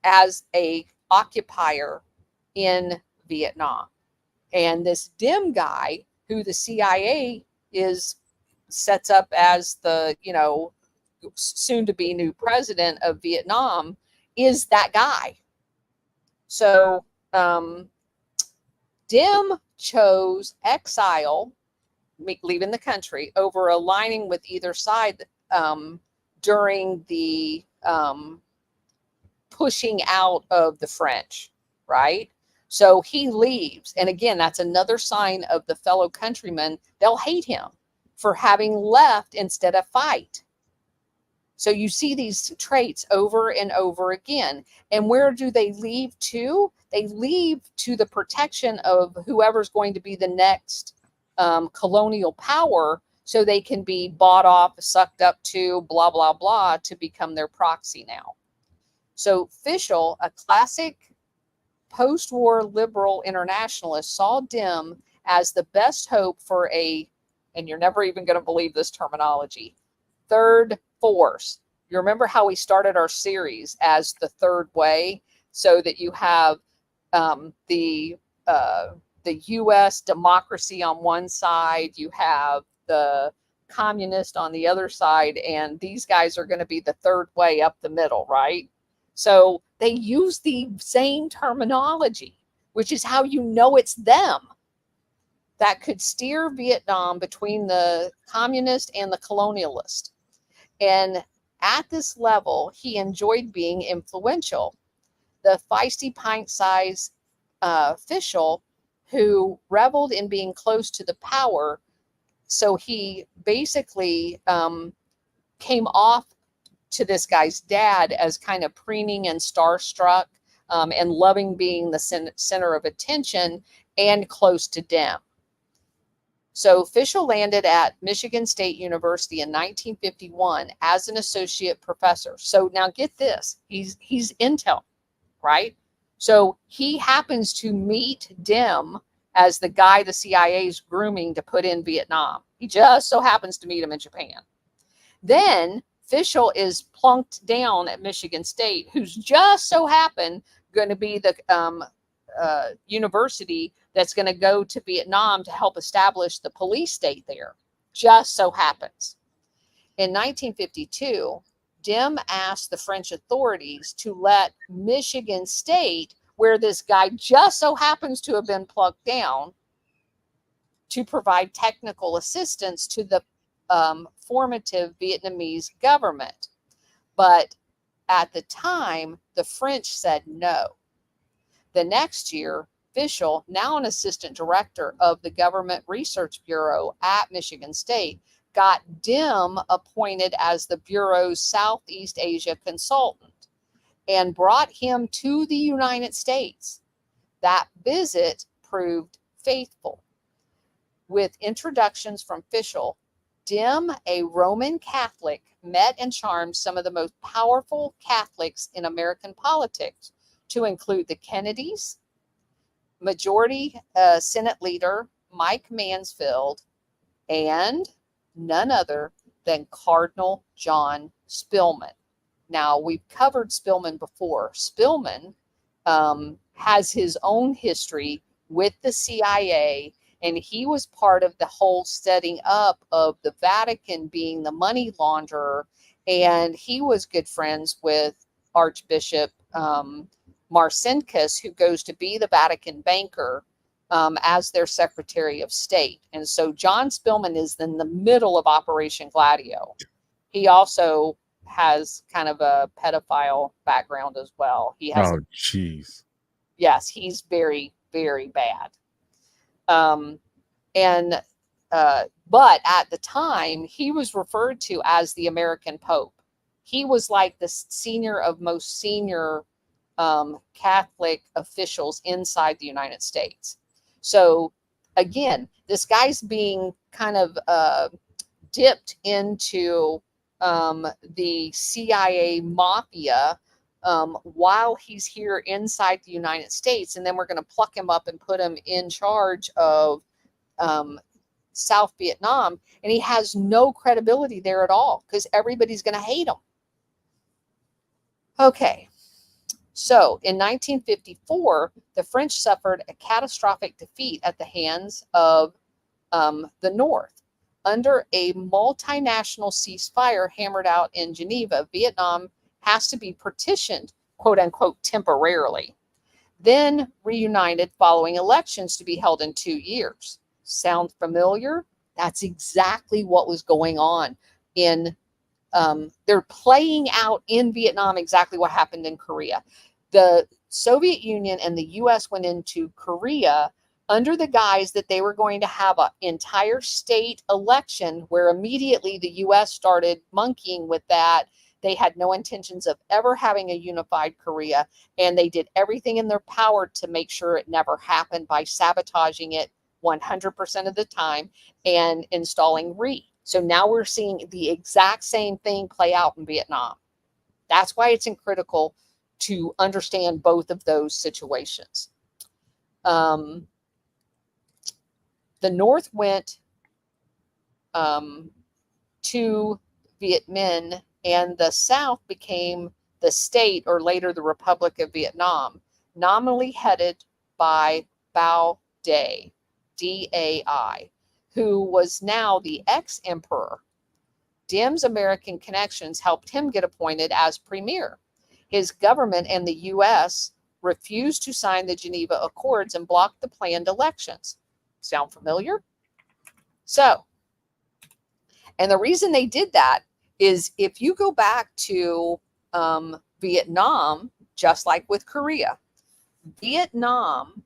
as a occupier in Vietnam. And this Dim guy, who the CIA sets up as the, soon to be new president of Vietnam, is that guy. So Dim chose exile, leaving the country, over aligning with either side during the pushing out of the French, right? So he leaves. And again, that's another sign of the fellow countrymen. They'll hate him for having left instead of fight. So you see these traits over and over again. And where do they leave to? They leave to the protection of whoever's going to be the next colonial power, so they can be bought off, sucked up to, blah, blah, blah, to become their proxy now. So Fischel, a classic post-war liberal internationalist, saw Dim as the best hope for and you're never even going to believe this terminology, third force. You remember how we started our series as the third way, so that you have the U.S. democracy on one side, you have the communist on the other side, and these guys are going to be the third way up the middle, right? So they use the same terminology, which is how you know it's them that could steer Vietnam between the communist and the colonialist. And at this level, he enjoyed being influential. The feisty pint-sized Fischel, who reveled in being close to the power, so he basically came off to this guy's dad as kind of preening and starstruck and loving being the center of attention and close to Dim. So Fischel landed at Michigan State University in 1951 as an associate professor. So now get this, he's intel, right? So he happens to meet Dim as the guy the CIA is grooming to put in Vietnam. He just so happens to meet him in Japan. Then Fischel is plunked down at Michigan State, who's just so happened going to be the university that's going to go to Vietnam to help establish the police state there. Just so happens. In 1952, Dim asked the French authorities to let Michigan State, where this guy just so happens to have been plucked down, to provide technical assistance to the formative Vietnamese government. But at the time, the French said no. The next year, Fischel, now an assistant director of the Government Research Bureau at Michigan State, got Dim appointed as the Bureau's Southeast Asia consultant and brought him to the United States. That visit proved faithful. With introductions from Fischel, Dim, a Roman Catholic, met and charmed some of the most powerful Catholics in American politics, to include the Kennedys, Majority Senate Leader Mike Mansfield, and none other than Cardinal John Spillman. Now, we've covered Spillman before. Spillman has his own history with the CIA, and he was part of the whole setting up of the Vatican being the money launderer, and he was good friends with Archbishop Marcinkus, who goes to be the Vatican banker as their Secretary of State. And so John Spillman is in the middle of Operation Gladio. He also has kind of a pedophile background as well. He has, oh, jeez. Yes, he's very, very bad. But at the time, he was referred to as the American Pope. He was like the senior of most senior Catholic officials inside the United States. So again, this guy's being kind of dipped into the CIA mafia while he's here inside the United States, and then we're going to pluck him up and put him in charge of South Vietnam, and he has no credibility there at all because everybody's going to hate him. Okay, so in 1954, the French suffered a catastrophic defeat at the hands of the North. Under a multinational ceasefire hammered out in Geneva, Vietnam has to be partitioned, quote unquote, temporarily, then reunited following elections to be held in 2 years. Sound familiar? That's exactly what was going on in, they're playing out in Vietnam exactly what happened in Korea. The Soviet Union and the US went into Korea under the guise that they were going to have an entire state election, where immediately the US started monkeying with that. They had no intentions of ever having a unified Korea, and they did everything in their power to make sure it never happened by sabotaging it 100% of the time and installing Re. So now we're seeing the exact same thing play out in Vietnam. That's why it's critical to understand both of those situations. The North went to Viet Minh, and the South became the state, or later the Republic of Vietnam, nominally headed by Bao Dai, D-A-I, who was now the ex-emperor. Dim's American connections helped him get appointed as premier. His government and the U.S. refused to sign the Geneva Accords and blocked the planned elections. Sound familiar? So, and the reason they did that is, if you go back to Vietnam, just like with Korea, Vietnam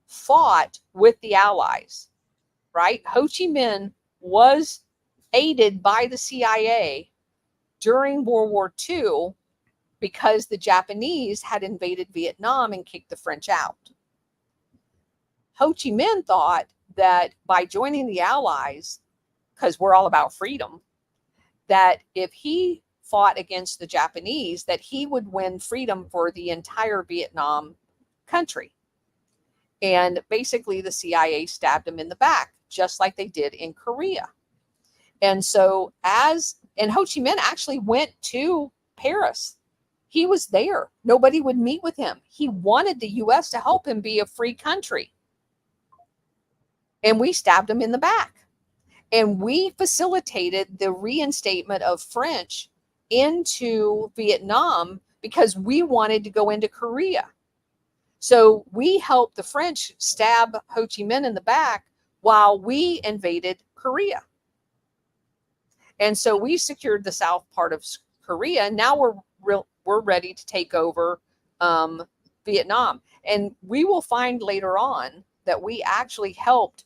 fought with the Allies, right? Ho Chi Minh was aided by the CIA during World War II because the Japanese had invaded Vietnam and kicked the French out. Ho Chi Minh thought that by joining the Allies, because we're all about freedom, that if he fought against the Japanese, that he would win freedom for the entire Vietnam country. And basically the CIA stabbed him in the back, just like they did in Korea. And so and Ho Chi Minh actually went to Paris. He was there. Nobody would meet with him. He wanted the U.S. to help him be a free country. And we stabbed him in the back. And we facilitated the reinstatement of French into Vietnam because we wanted to go into Korea. So we helped the French stab Ho Chi Minh in the back while we invaded Korea. And so we secured the south part of Korea. Now we're ready to take over Vietnam. And we will find later on that we actually helped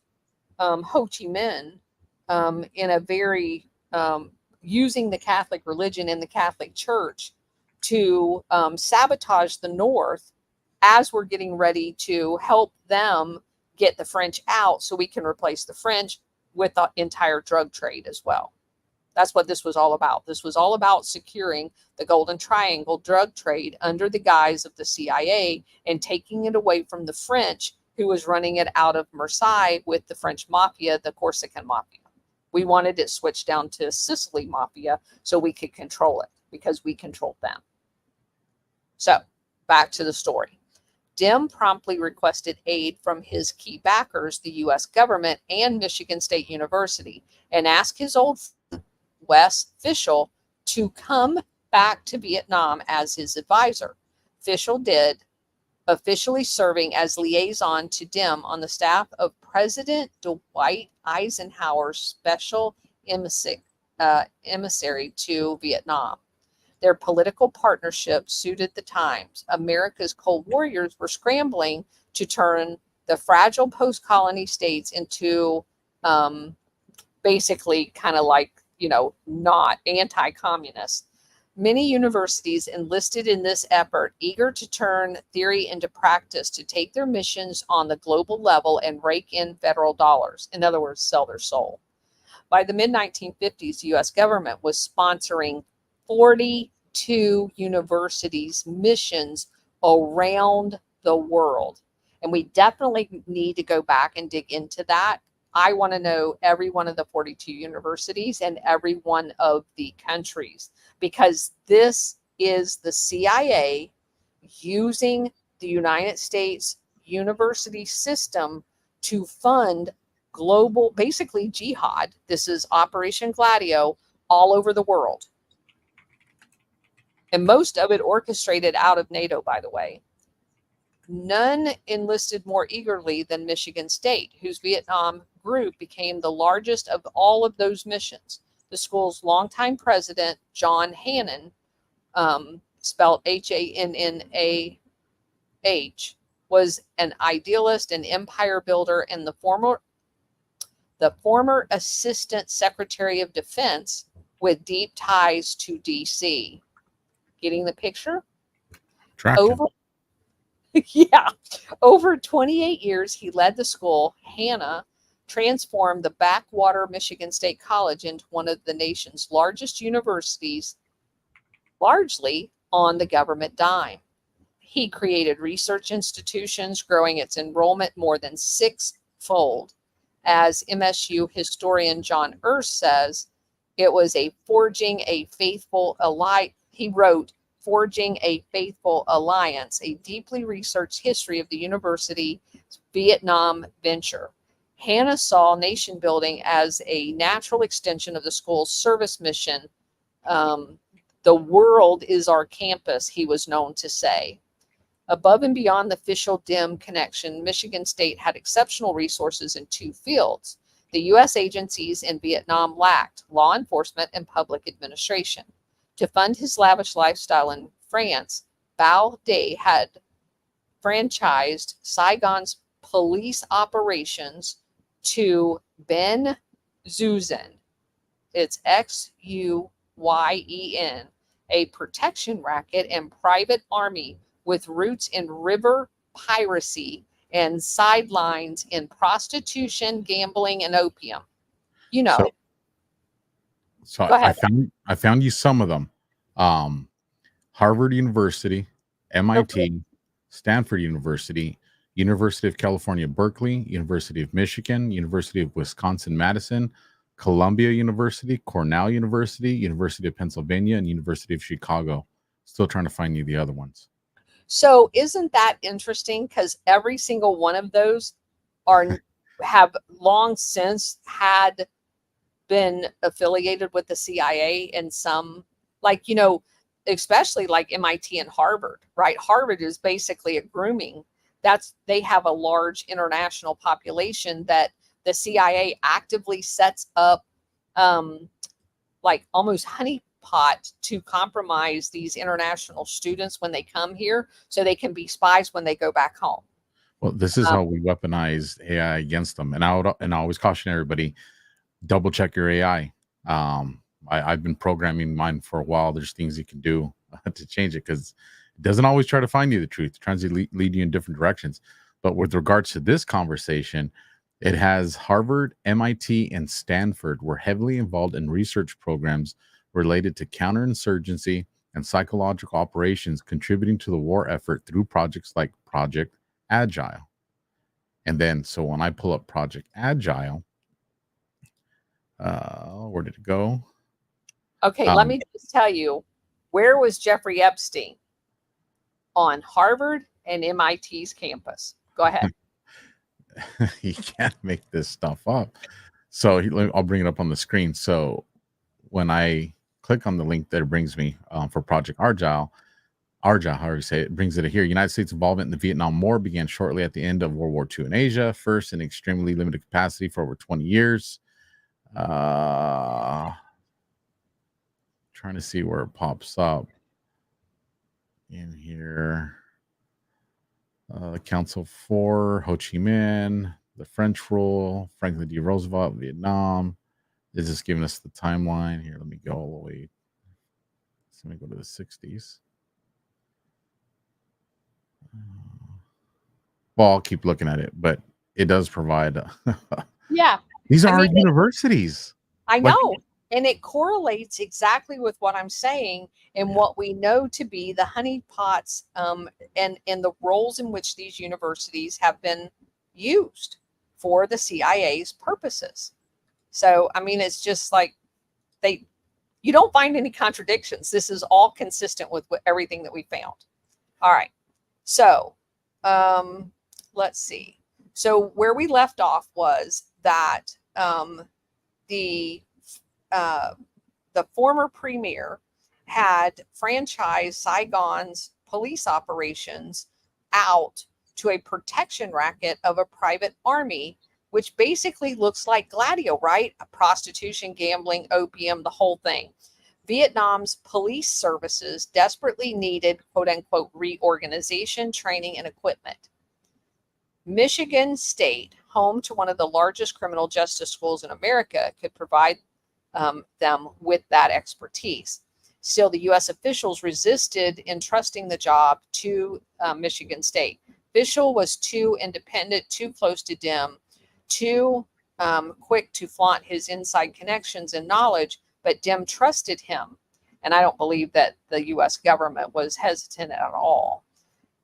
Ho Chi Minh in a very, using the Catholic religion and the Catholic Church to sabotage the North as we're getting ready to help them get the French out so we can replace the French with the entire drug trade as well. That's what this was all about. This was all about securing the Golden Triangle drug trade under the guise of the CIA and taking it away from the French, who was running it out of Marseille with the French mafia, the Corsican mafia. We wanted it switched down to Sicily mafia so we could control it because we controlled them. So back to the story. Dim promptly requested aid from his key backers, the U.S. government and Michigan State University, and asked his old friend, Wes Fischel, to come back to Vietnam as his advisor. Fischel did, officially serving as liaison to Dim on the staff of President Dwight Eisenhower's special emissary to Vietnam. Their political partnership suited the times. America's cold warriors were scrambling to turn the fragile post-colony states into basically kind of like, not anti-communist. Many universities enlisted in this effort, eager to turn theory into practice, to take their missions on the global level and rake in federal dollars. In other words, sell their soul. By the mid-1950s, the U.S. government was sponsoring 42 universities' missions around the world. And we definitely need to go back and dig into that. I want to know every one of the 42 universities and every one of the countries, because this is the CIA using the United States university system to fund global, basically jihad. This is Operation Gladio all over the world. And most of it orchestrated out of NATO, by the way. None enlisted more eagerly than Michigan State, whose Vietnam group became the largest of all of those missions. The school's longtime president, John Hannon, spelled Hannah, was an idealist and empire builder, and the former assistant secretary of defense with deep ties to DC. Getting the picture? Tracking. Over 28 years, he led the school. Hannah transformed the backwater Michigan State College into one of the nation's largest universities, largely on the government dime. He created research institutions, growing its enrollment more than six-fold. As MSU historian John Erst says, it was forging a faithful alliance. He wrote, "Forging a Faithful Alliance, a deeply researched history of the university's Vietnam venture." Hannah saw nation building as a natural extension of the school's service mission. The world is our campus, he was known to say. Above and beyond the official DIM connection, Michigan State had exceptional resources in two fields. The U.S. agencies in Vietnam lacked: law enforcement and public administration. To fund his lavish lifestyle in France, Bao Day had franchised Saigon's police operations to Ben Zuyen. It's Xuyen, a protection racket and private army with roots in river piracy and sidelines in prostitution, gambling, and opium. You know. So I found you some of them. Harvard University, MIT, Stanford University, University of California, Berkeley, University of Michigan, University of Wisconsin-Madison, Columbia University, Cornell University, University of Pennsylvania, and University of Chicago. Still trying to find you the other ones. So isn't that interesting? Because every single one of those have long since had been affiliated with the CIA in some, like, you know, especially like MIT and Harvard, right? Harvard is basically a grooming. They have a large international population that the CIA actively sets up, like almost honeypot to compromise these international students when they come here, so they can be spies when they go back home. Well, this is how we weaponize AI against them. And I always caution everybody, double check your AI. I've been programming mine for a while. There's things you can do to change it, because it doesn't always try to find you the truth. It tries to lead you in different directions. But with regards to this conversation, it has Harvard, MIT, and Stanford were heavily involved in research programs related to counterinsurgency and psychological operations, contributing to the war effort through projects like Project Agile. And then, so when I pull up Project Agile, where did it go? Okay, let me just tell you, where was Jeffrey Epstein? On Harvard and MIT's campus. Go ahead. You can't make this stuff up. So I'll bring it up on the screen. So when I click on the link that it brings me for Project Agile, however you say it, brings it here. United States involvement in the Vietnam War began shortly at the end of World War II in Asia, first in extremely limited capacity for over 20 years. Trying to see where it pops up in here. The Council for Ho Chi Minh, the French rule, Franklin D. Roosevelt, Vietnam. Is this giving us the timeline? Here, let me go all the way. So let me go to the 60s. Well, I'll keep looking at it, but it does provide. Yeah. These are our universities. I know. And it correlates exactly with what I'm saying and what we know to be the honeypots and the roles in which these universities have been used for the CIA's purposes. So, I mean, it's just like you don't find any contradictions. This is all consistent with everything that we found. All right. So, let's see. So where we left off was that the former premier had franchised Saigon's police operations out to a protection racket of a private army, which basically looks like Gladio, right? Prostitution, gambling, opium, the whole thing. Vietnam's police services desperately needed, quote unquote, reorganization, training, and equipment. Michigan State, home to one of the largest criminal justice schools in America, could provide them with that expertise. Still, the U.S. officials resisted entrusting the job to Michigan State. Fishel was too independent, too close to Dim, too quick to flaunt his inside connections and knowledge, but Dim trusted him. And I don't believe that the U.S. government was hesitant at all.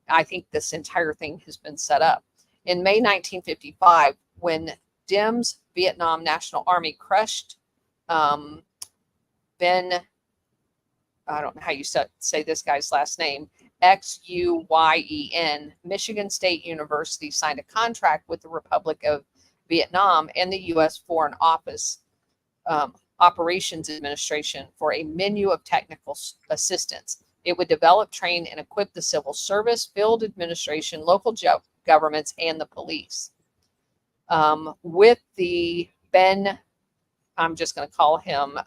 I think this entire thing has been set up. In May 1955, when Dim's Vietnam National Army crushed Ben, I don't know how you say this guy's last name, Xuyen, Michigan State University signed a contract with the Republic of Vietnam and the U.S. Foreign Office Operations Administration for a menu of technical assistance. It would develop, train, and equip the civil service, field administration, local governments, and the police. With the Ben, I'm just going to call him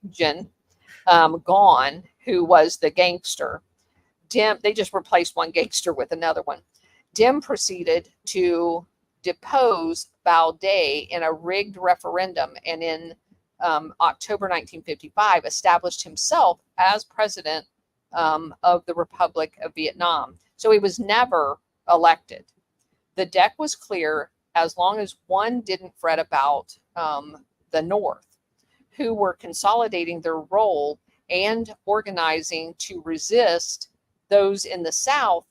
Eugen, gone, who was the gangster. Dim, they just replaced one gangster with another one. Dim proceeded to depose Baudet in a rigged referendum, and in October 1955 established himself as president of the Republic of Vietnam. So he was never elected. The deck was clear as long as one didn't fret about the North, who were consolidating their role and organizing to resist those in the South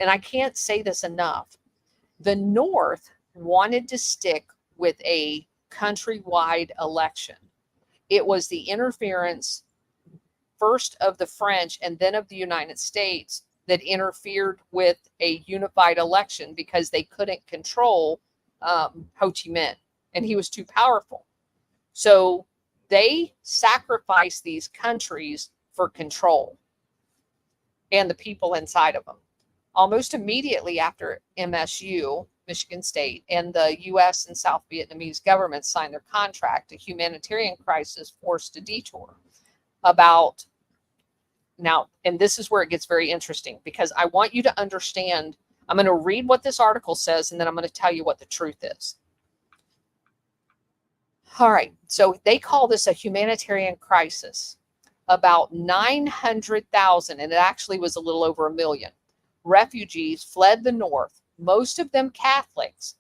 and I can't say this enough, the North wanted to stick with a countrywide election. It was the interference first of the French and then of the United States that interfered with a unified election because they couldn't control Ho Chi Minh, and he was too powerful. So they sacrificed these countries for control and the people inside of them. Almost immediately after MSU, Michigan State, and the U.S. and South Vietnamese governments signed their contract, a humanitarian crisis forced a detour. Now, and this is where it gets very interesting, because I want you to understand, I'm going to read what this article says, and then I'm going to tell you what the truth is. All right, so they call this a humanitarian crisis. About 900,000, and it actually was a little over 1 million, refugees fled the North, most of them Catholics.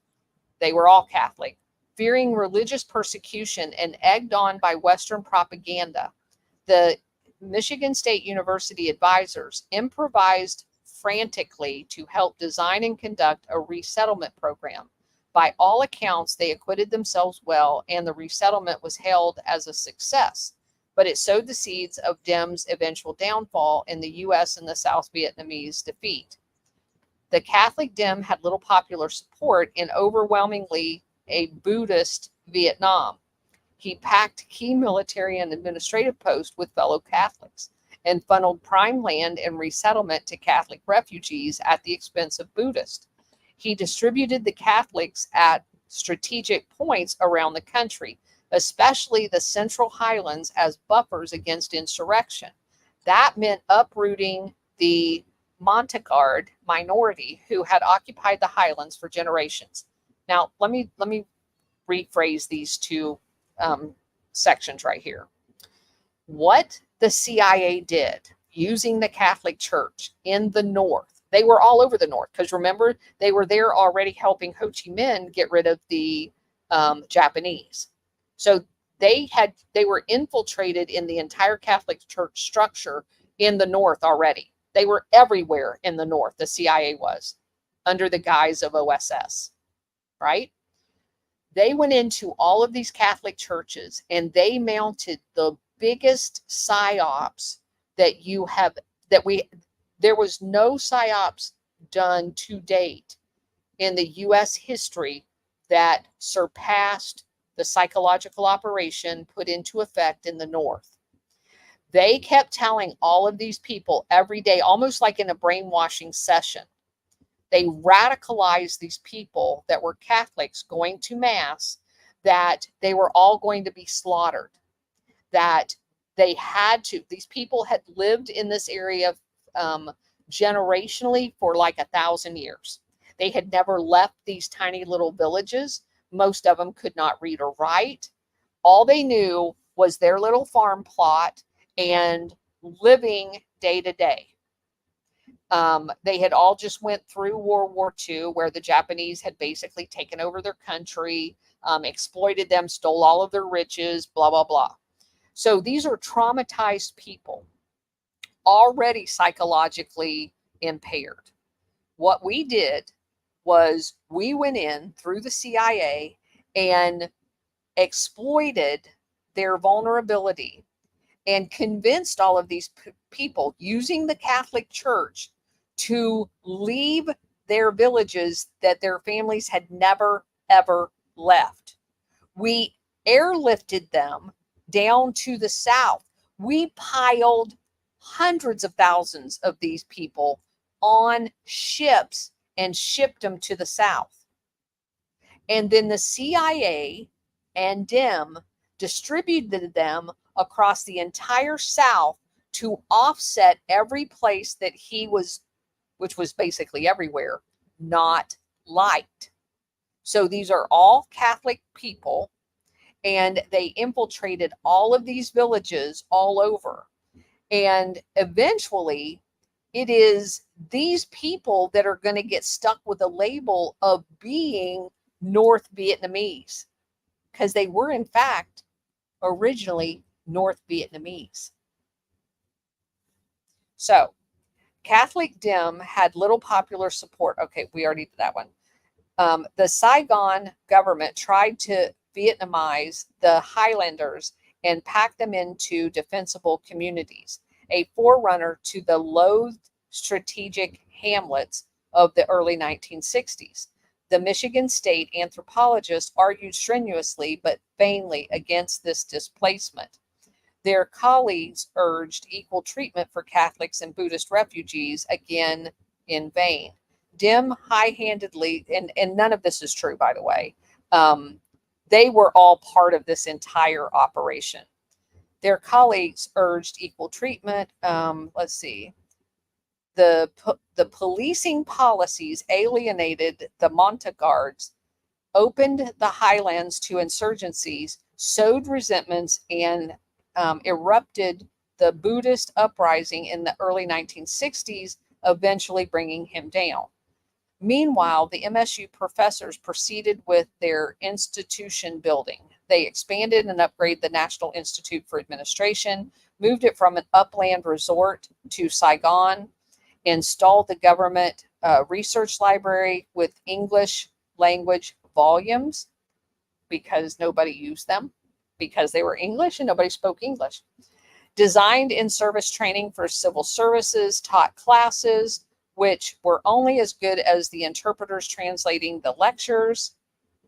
They were all Catholic, fearing religious persecution and egged on by Western propaganda. The Michigan State University advisors improvised frantically to help design and conduct a resettlement program. By all accounts, they acquitted themselves well, and the resettlement was hailed as a success. But it sowed the seeds of Dim's eventual downfall in the U.S. and the South Vietnamese defeat. The Catholic Dim had little popular support in overwhelmingly a Buddhist Vietnam. He packed key military and administrative posts with fellow Catholics and funneled prime land and resettlement to Catholic refugees at the expense of Buddhists. He distributed the Catholics at strategic points around the country, especially the Central Highlands, as buffers against insurrection. That meant uprooting the Montagnard minority who had occupied the Highlands for generations. Now, let me rephrase these two sections right here. What the CIA did using the Catholic Church in the North, they were all over the North, because remember, they were there already helping Ho Chi Minh get rid of the Japanese. So they were infiltrated in the entire Catholic Church structure in the North already. They were everywhere in the North, the CIA was, under the guise of OSS, right? They went into all of these Catholic churches and they mounted the biggest psyops there was no psyops done to date in the U.S. history that surpassed the psychological operation put into effect in the North. They kept telling all of these people every day, almost like in a brainwashing session. They radicalized these people that were Catholics going to Mass, that they were all going to be slaughtered, that these people had lived in this area generationally for like 1,000 years. They had never left these tiny little villages. Most of them could not read or write. All they knew was their little farm plot and living day to day. They had all just went through World War II, where the Japanese had basically taken over their country, exploited them, stole all of their riches, blah, blah, blah. So these are traumatized people, already psychologically impaired. What we did was we went in through the CIA and exploited their vulnerability and convinced all of these people using the Catholic Church to leave their villages that their families had never, ever left. We airlifted them down to the South. We piled hundreds of thousands of these people on ships and shipped them to the South. And then the CIA and DIM distributed them across the entire South to offset every place that he was, which was basically everywhere, not liked. So these are all Catholic people, and they infiltrated all of these villages all over. And eventually, it is these people that are going to get stuck with a label of being North Vietnamese, because they were, in fact, originally North Vietnamese. So, Catholic DIM had little popular support. Okay, we already did that one. The Saigon government tried to Vietnamize the Highlanders and pack them into defensible communities, a forerunner to the loathed strategic hamlets of the early 1960s. The Michigan State anthropologists argued strenuously but vainly against this displacement. Their colleagues urged equal treatment for Catholics and Buddhist refugees, again in vain. DIM high-handedly, and none of this is true, by the way, they were all part of this entire operation. Their colleagues urged equal treatment. Let's see. The policing policies alienated the Montagnards, opened the highlands to insurgencies, sowed resentments, and erupted the Buddhist uprising in the early 1960s, eventually bringing him down. Meanwhile, the MSU professors proceeded with their institution building. They expanded and upgraded the National Institute for Administration, moved it from an upland resort to Saigon, installed the government research library with English language volumes because nobody used them, because they were English and nobody spoke English. Designed in-service training for civil services, taught classes, which were only as good as the interpreters translating the lectures.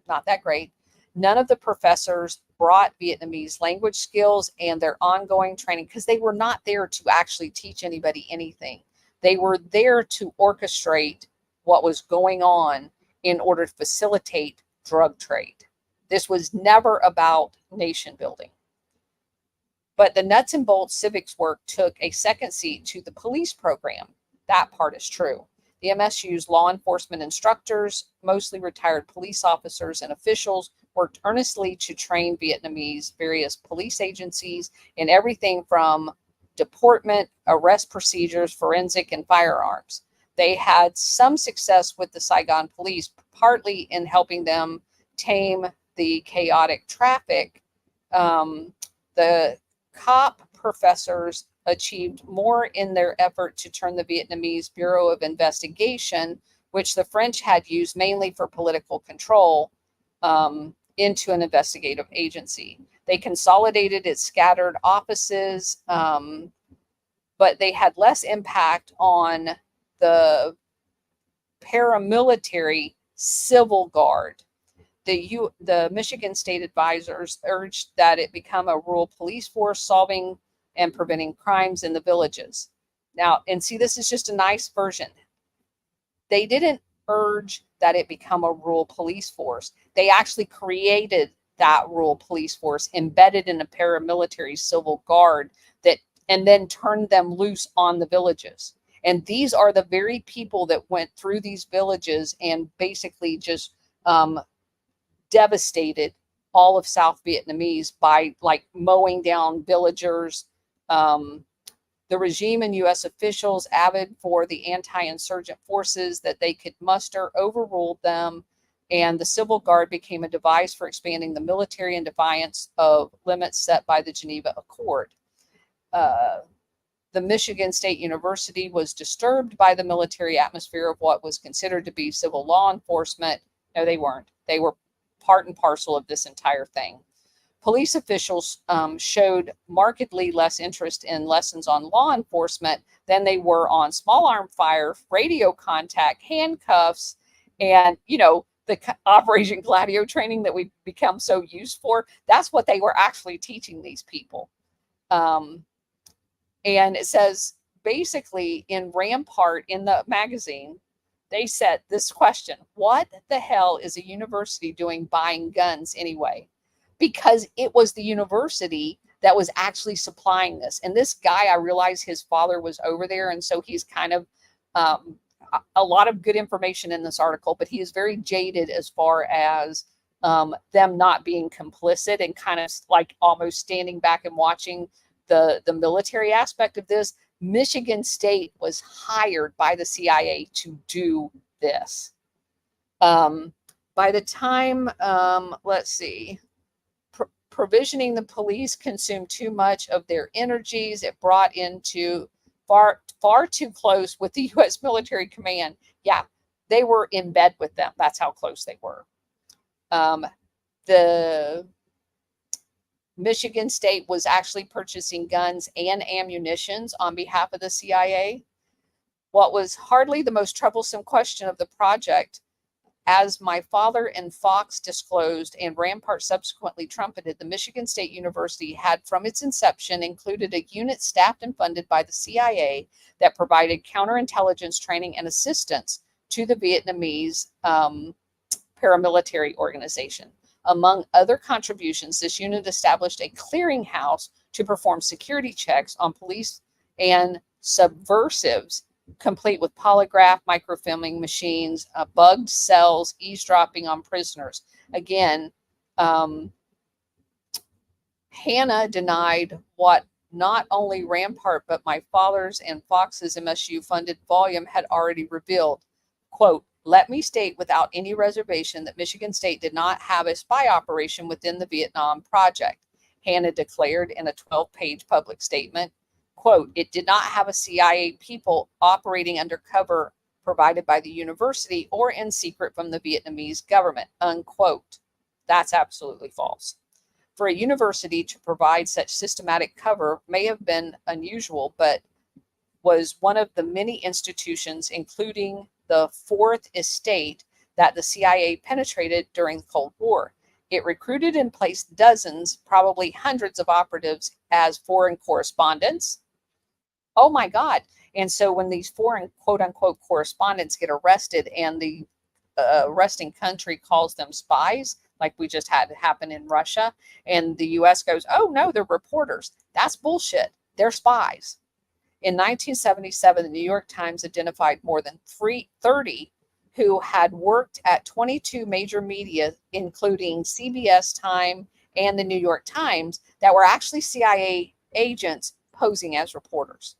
Not that great. None of the professors brought Vietnamese language skills and their ongoing training, because they were not there to actually teach anybody anything. They were there to orchestrate what was going on in order to facilitate drug trade. This was never about nation building. But the nuts and bolts civics work took a second seat to the police program. That part is true. The MSU's law enforcement instructors, mostly retired police officers and officials, worked earnestly to train Vietnamese various police agencies in everything from deportment, arrest procedures, forensic, and firearms. They had some success with the Saigon police, partly in helping them tame the chaotic traffic, the cop professors achieved more in their effort to turn the Vietnamese Bureau of Investigation, which the French had used mainly for political control, into an investigative agency. They consolidated its scattered offices, but they had less impact on the paramilitary civil guard. The Michigan State advisors urged that it become a rural police force solving and preventing crimes in the villages. Now, and see, this is just a nice version. They didn't urge that it become a rural police force. They actually created that rural police force embedded in a paramilitary civil guard that, and then turned them loose on the villages. And these are the very people that went through these villages and basically just devastated all of South Vietnamese by like mowing down villagers. The regime and U.S. officials, avid for the anti-insurgent forces that they could muster, overruled them, and the civil guard became a device for expanding the military in defiance of limits set by the Geneva Accord. The Michigan State University was disturbed by the military atmosphere of what was considered to be civil law enforcement. No, they weren't. They were part and parcel of this entire thing. Police officials showed markedly less interest in lessons on law enforcement than they were on small arm fire, radio contact, handcuffs, and, you know, the Operation Gladio training that we've become so used for. That's what they were actually teaching these people. And it says, basically, in Rampart, in the magazine, they said this question: what the hell is a university doing buying guns anyway? Because it was the university that was actually supplying this. And this guy, I realize his father was over there, and so he's kind of a lot of good information in this article, but he is very jaded as far as them not being complicit and kind of like almost standing back and watching the military aspect of this. Michigan State was hired by the CIA to do this. By the time, let's see, provisioning the police consumed too much of their energies. It brought into far too close with the U.S. military command. Yeah, they were in bed with them. That's how close they were. The Michigan State was actually purchasing guns and ammunitions on behalf of the CIA. What was hardly the most troublesome question of the project, as my father and Fox disclosed and Rampart subsequently trumpeted, the Michigan State University had from its inception included a unit staffed and funded by the CIA that provided counterintelligence training and assistance to the Vietnamese paramilitary organization. Among other contributions, this unit established a clearinghouse to perform security checks on police and subversives, complete with polygraph, microfilming machines, bugged cells, eavesdropping on prisoners. Again, Hannah denied what not only Rampart, but my father's and Fox's MSU-funded volume had already revealed. Quote, "Let me state without any reservation that Michigan State did not have a spy operation within the Vietnam Project," Hannah declared in a 12-page public statement. Quote, "It did not have a CIA people operating under cover provided by the university or in secret from the Vietnamese government," unquote. That's absolutely false. For a university to provide such systematic cover may have been unusual, but was one of the many institutions, including the Fourth Estate, that the CIA penetrated during the Cold War. It recruited and placed dozens, probably hundreds of operatives as foreign correspondents. Oh my God. And so when these foreign quote unquote correspondents get arrested and the arresting country calls them spies, like we just had happen in Russia, and the US goes, oh no, they're reporters. That's bullshit. They're spies. In 1977, the New York Times identified more than 30 who had worked at 22 major media, including CBS, Time, and the New York Times, that were actually CIA agents posing as reporters.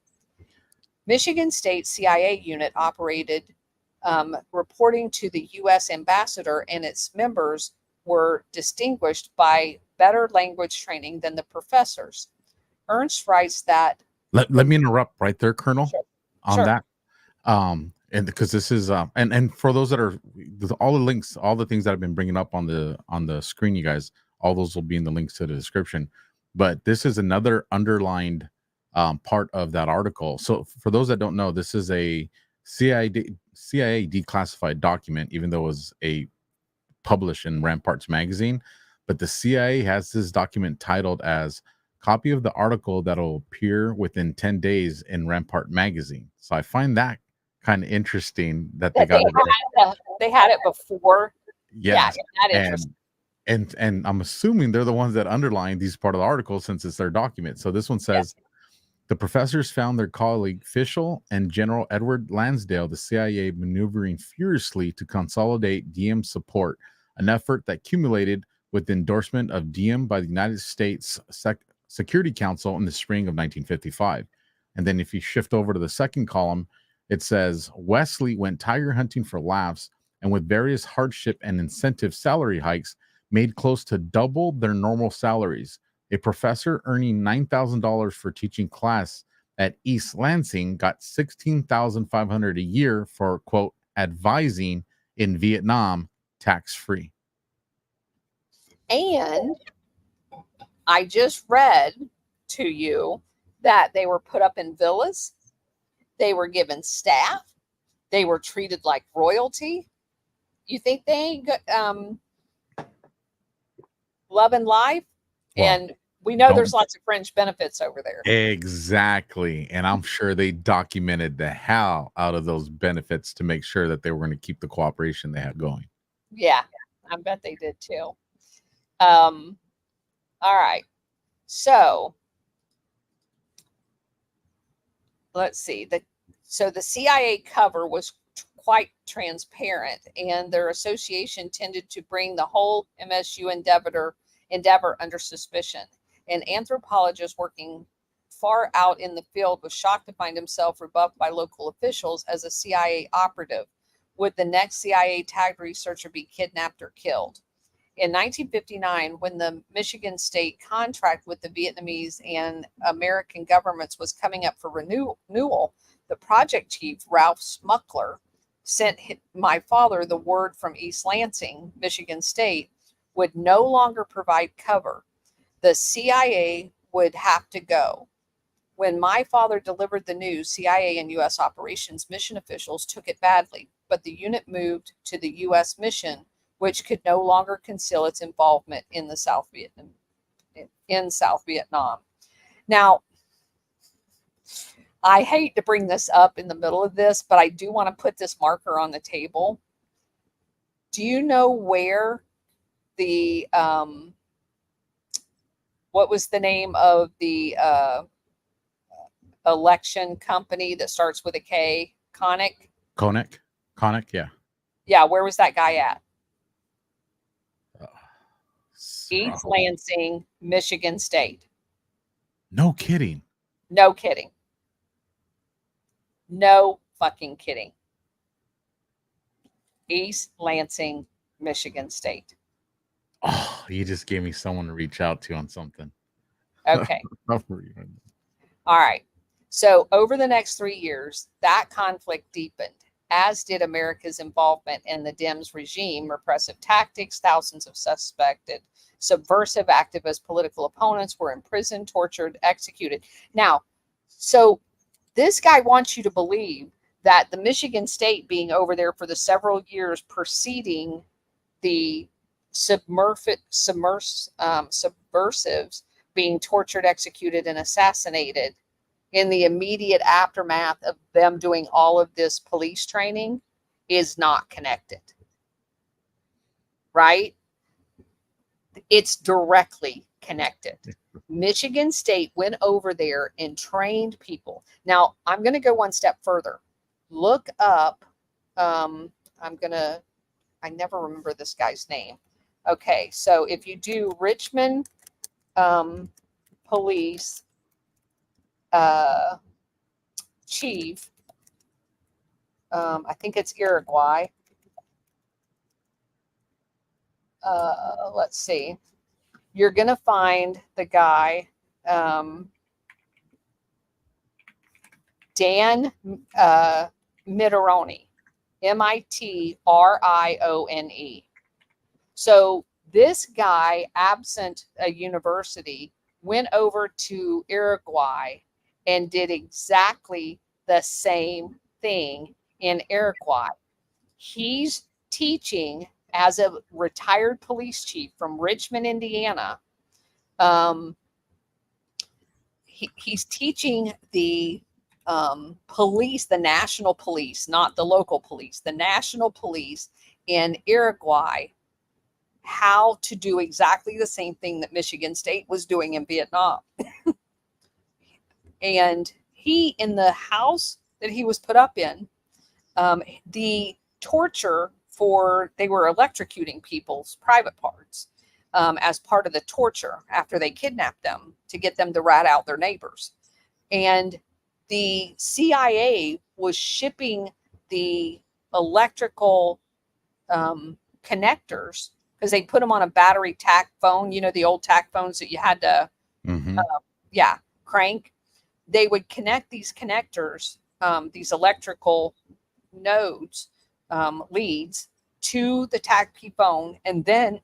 Michigan State CIA unit operated reporting to the U.S. ambassador and its members were distinguished by better language training than the professors. Ernst writes that. Let me interrupt right there, Colonel, Sure. on Sure. that. And because this is and for those that are, all the links, all the things that I've been bringing up on the screen, you guys, all those will be in the links to the description. But this is another underlined part of that article. So for those that don't know, this is a CIA declassified document, even though it was a published in Ramparts magazine. But the CIA has this document titled as copy of the article that'll appear within 10 days in Rampart magazine. So I find that kind of interesting that they got they had it before. Yes. Yeah, that interesting. And I'm assuming they're the ones that underline these part of the article since it's their document. So this one says, the professors found their colleague Fischel and General Edward Lansdale, the CIA, maneuvering furiously to consolidate Diem support, an effort that culminated with the endorsement of Diem by the United States Security Council in the spring of 1955. And then if you shift over to the second column, it says Wesley went tiger hunting for laughs, and with various hardship and incentive salary hikes, made close to double their normal salaries. A professor earning $9,000 for teaching class at East Lansing got $16,500 a year for, quote, advising in Vietnam, tax-free. And I just read to you that they were put up in villas. They were given staff. They were treated like royalty. You think they ain't loving life? Well, and we know there's lots of fringe benefits over there. Exactly. And I'm sure they documented the hell out of those benefits to make sure that they were going to keep the cooperation they had going. Yeah, I bet they did too. All right. So let's see. So the CIA cover was quite transparent, and their association tended to bring the whole MSU endeavor under suspicion. An anthropologist working far out in the field was shocked to find himself rebuffed by local officials as a CIA operative. Would the next CIA tagged researcher be kidnapped or killed? In 1959, when the Michigan State contract with the Vietnamese and American governments was coming up for renewal, the project chief, Ralph Smuckler, sent my father the word from East Lansing, Michigan State, would no longer provide cover. The CIA would have to go. When my father delivered the news, CIA and U.S. operations mission officials took it badly, but the unit moved to the U.S. mission, which could no longer conceal its involvement in the South Vietnam. Now, I hate to bring this up in the middle of this, but I do want to put this marker on the table. Do you know where the what was the name of the election company that starts with a K? Connick, yeah. Yeah, where was that guy at? East Lansing, Michigan State. No kidding. No kidding. No fucking kidding. East Lansing, Michigan State. Oh, you just gave me someone to reach out to on something. Okay. All right. So over the next 3 years, that conflict deepened, as did America's involvement in the Dems regime, repressive tactics. Thousands of suspected subversive activist political opponents were imprisoned, tortured, executed. Now, so this guy wants you to believe that the Michigan State being over there for the several years preceding the subversives being tortured, executed, and assassinated in the immediate aftermath of them doing all of this police training is not connected. Right? It's directly connected. Michigan State went over there and trained people. Now, I'm going to go one step further. Look up, I never remember this guy's name. Okay, so if you do Richmond police chief, I think it's Uruguay. let's see. You're going to find the guy, Dan Mitrione, Mitrione. So this guy, absent a university, went over to Uruguay and did exactly the same thing in Uruguay. He's teaching as a retired police chief from Richmond, Indiana. He's teaching the police, the national police, not the local police, the national police in Uruguay, how to do exactly the same thing that Michigan State was doing in Vietnam. And he, in the house that he was put up in, the torture they were electrocuting people's private parts as part of the torture after they kidnapped them to get them to rat out their neighbors. And the CIA was shipping the electrical connectors, because they put them on a battery tack phone, the old tack phones that you had to, crank. They would connect these connectors, these electrical nodes, leads to the TACP phone and then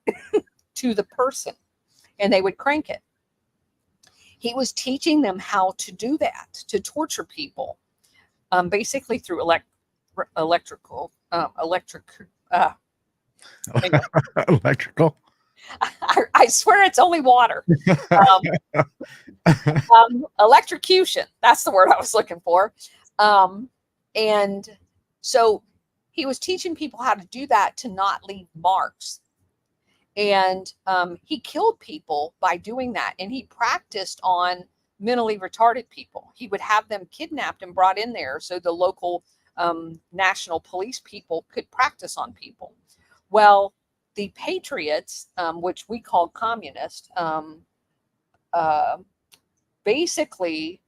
to the person, and they would crank it. He was teaching them how to do that, to torture people, basically through electrical. Electrical. I swear it's only water. Electrocution. That's the word I was looking for. And so he was teaching people how to do that, to not leave marks. And he killed people by doing that. And he practiced on mentally retarded people. He would have them kidnapped and brought in there so the local national police people could practice on people. Well, the patriots, which we call communists, basically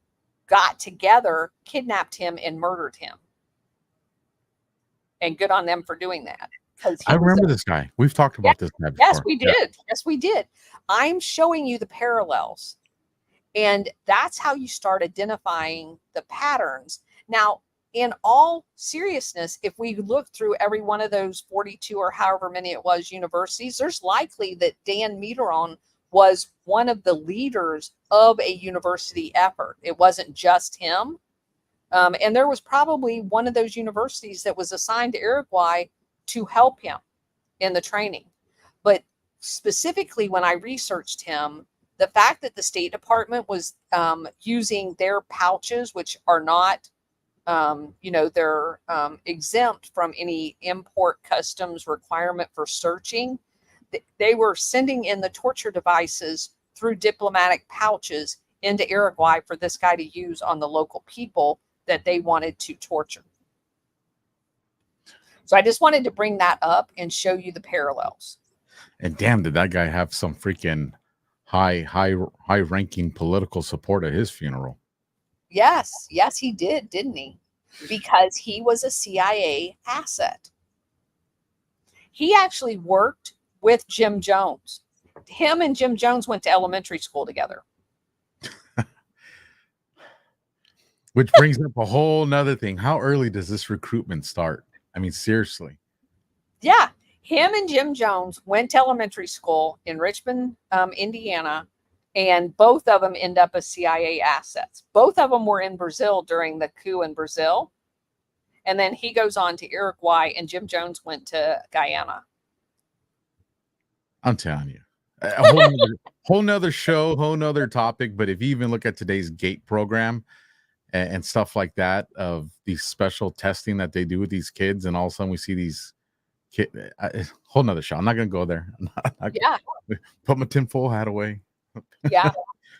got together, kidnapped him, and murdered him. And good on them for doing that. I remember this guy. We've talked about this guy before. Yes, we did. Yeah. Yes, we did. I'm showing you the parallels. And that's how you start identifying the patterns. Now, in all seriousness, if we look through every one of those 42 or however many it was universities, there's likely that Dan Mitrione was one of the leaders of a university effort. It wasn't just him. And there was probably one of those universities that was assigned to Uruguay to help him in the training. But specifically, when I researched him, the fact that the State Department was using their pouches, which are not, they're exempt from any import customs requirement for searching. They were sending in the torture devices through diplomatic pouches into Uruguay for this guy to use on the local people that they wanted to torture. So I just wanted to bring that up and show you the parallels. And damn, did that guy have some freaking high-ranking political support at his funeral? Yes, he did, didn't he? Because he was a CIA asset. He actually worked with Jim Jones. Him and Jim Jones went to elementary school together. Which brings up a whole nother thing. How early does this recruitment start? I mean, seriously. Yeah. Him and Jim Jones went to elementary school in Richmond, Indiana, and both of them end up as CIA assets. Both of them were in Brazil during the coup in Brazil. And then he goes on to Uruguay, and Jim Jones went to Guyana. I'm telling you. A whole nother show, whole nother topic. But if you even look at today's GATE program and stuff like that, of these special testing that they do with these kids, and all of a sudden we see these kids, whole nother show. I'm not going to go there. Yeah. Put my tinfoil hat away. Yeah,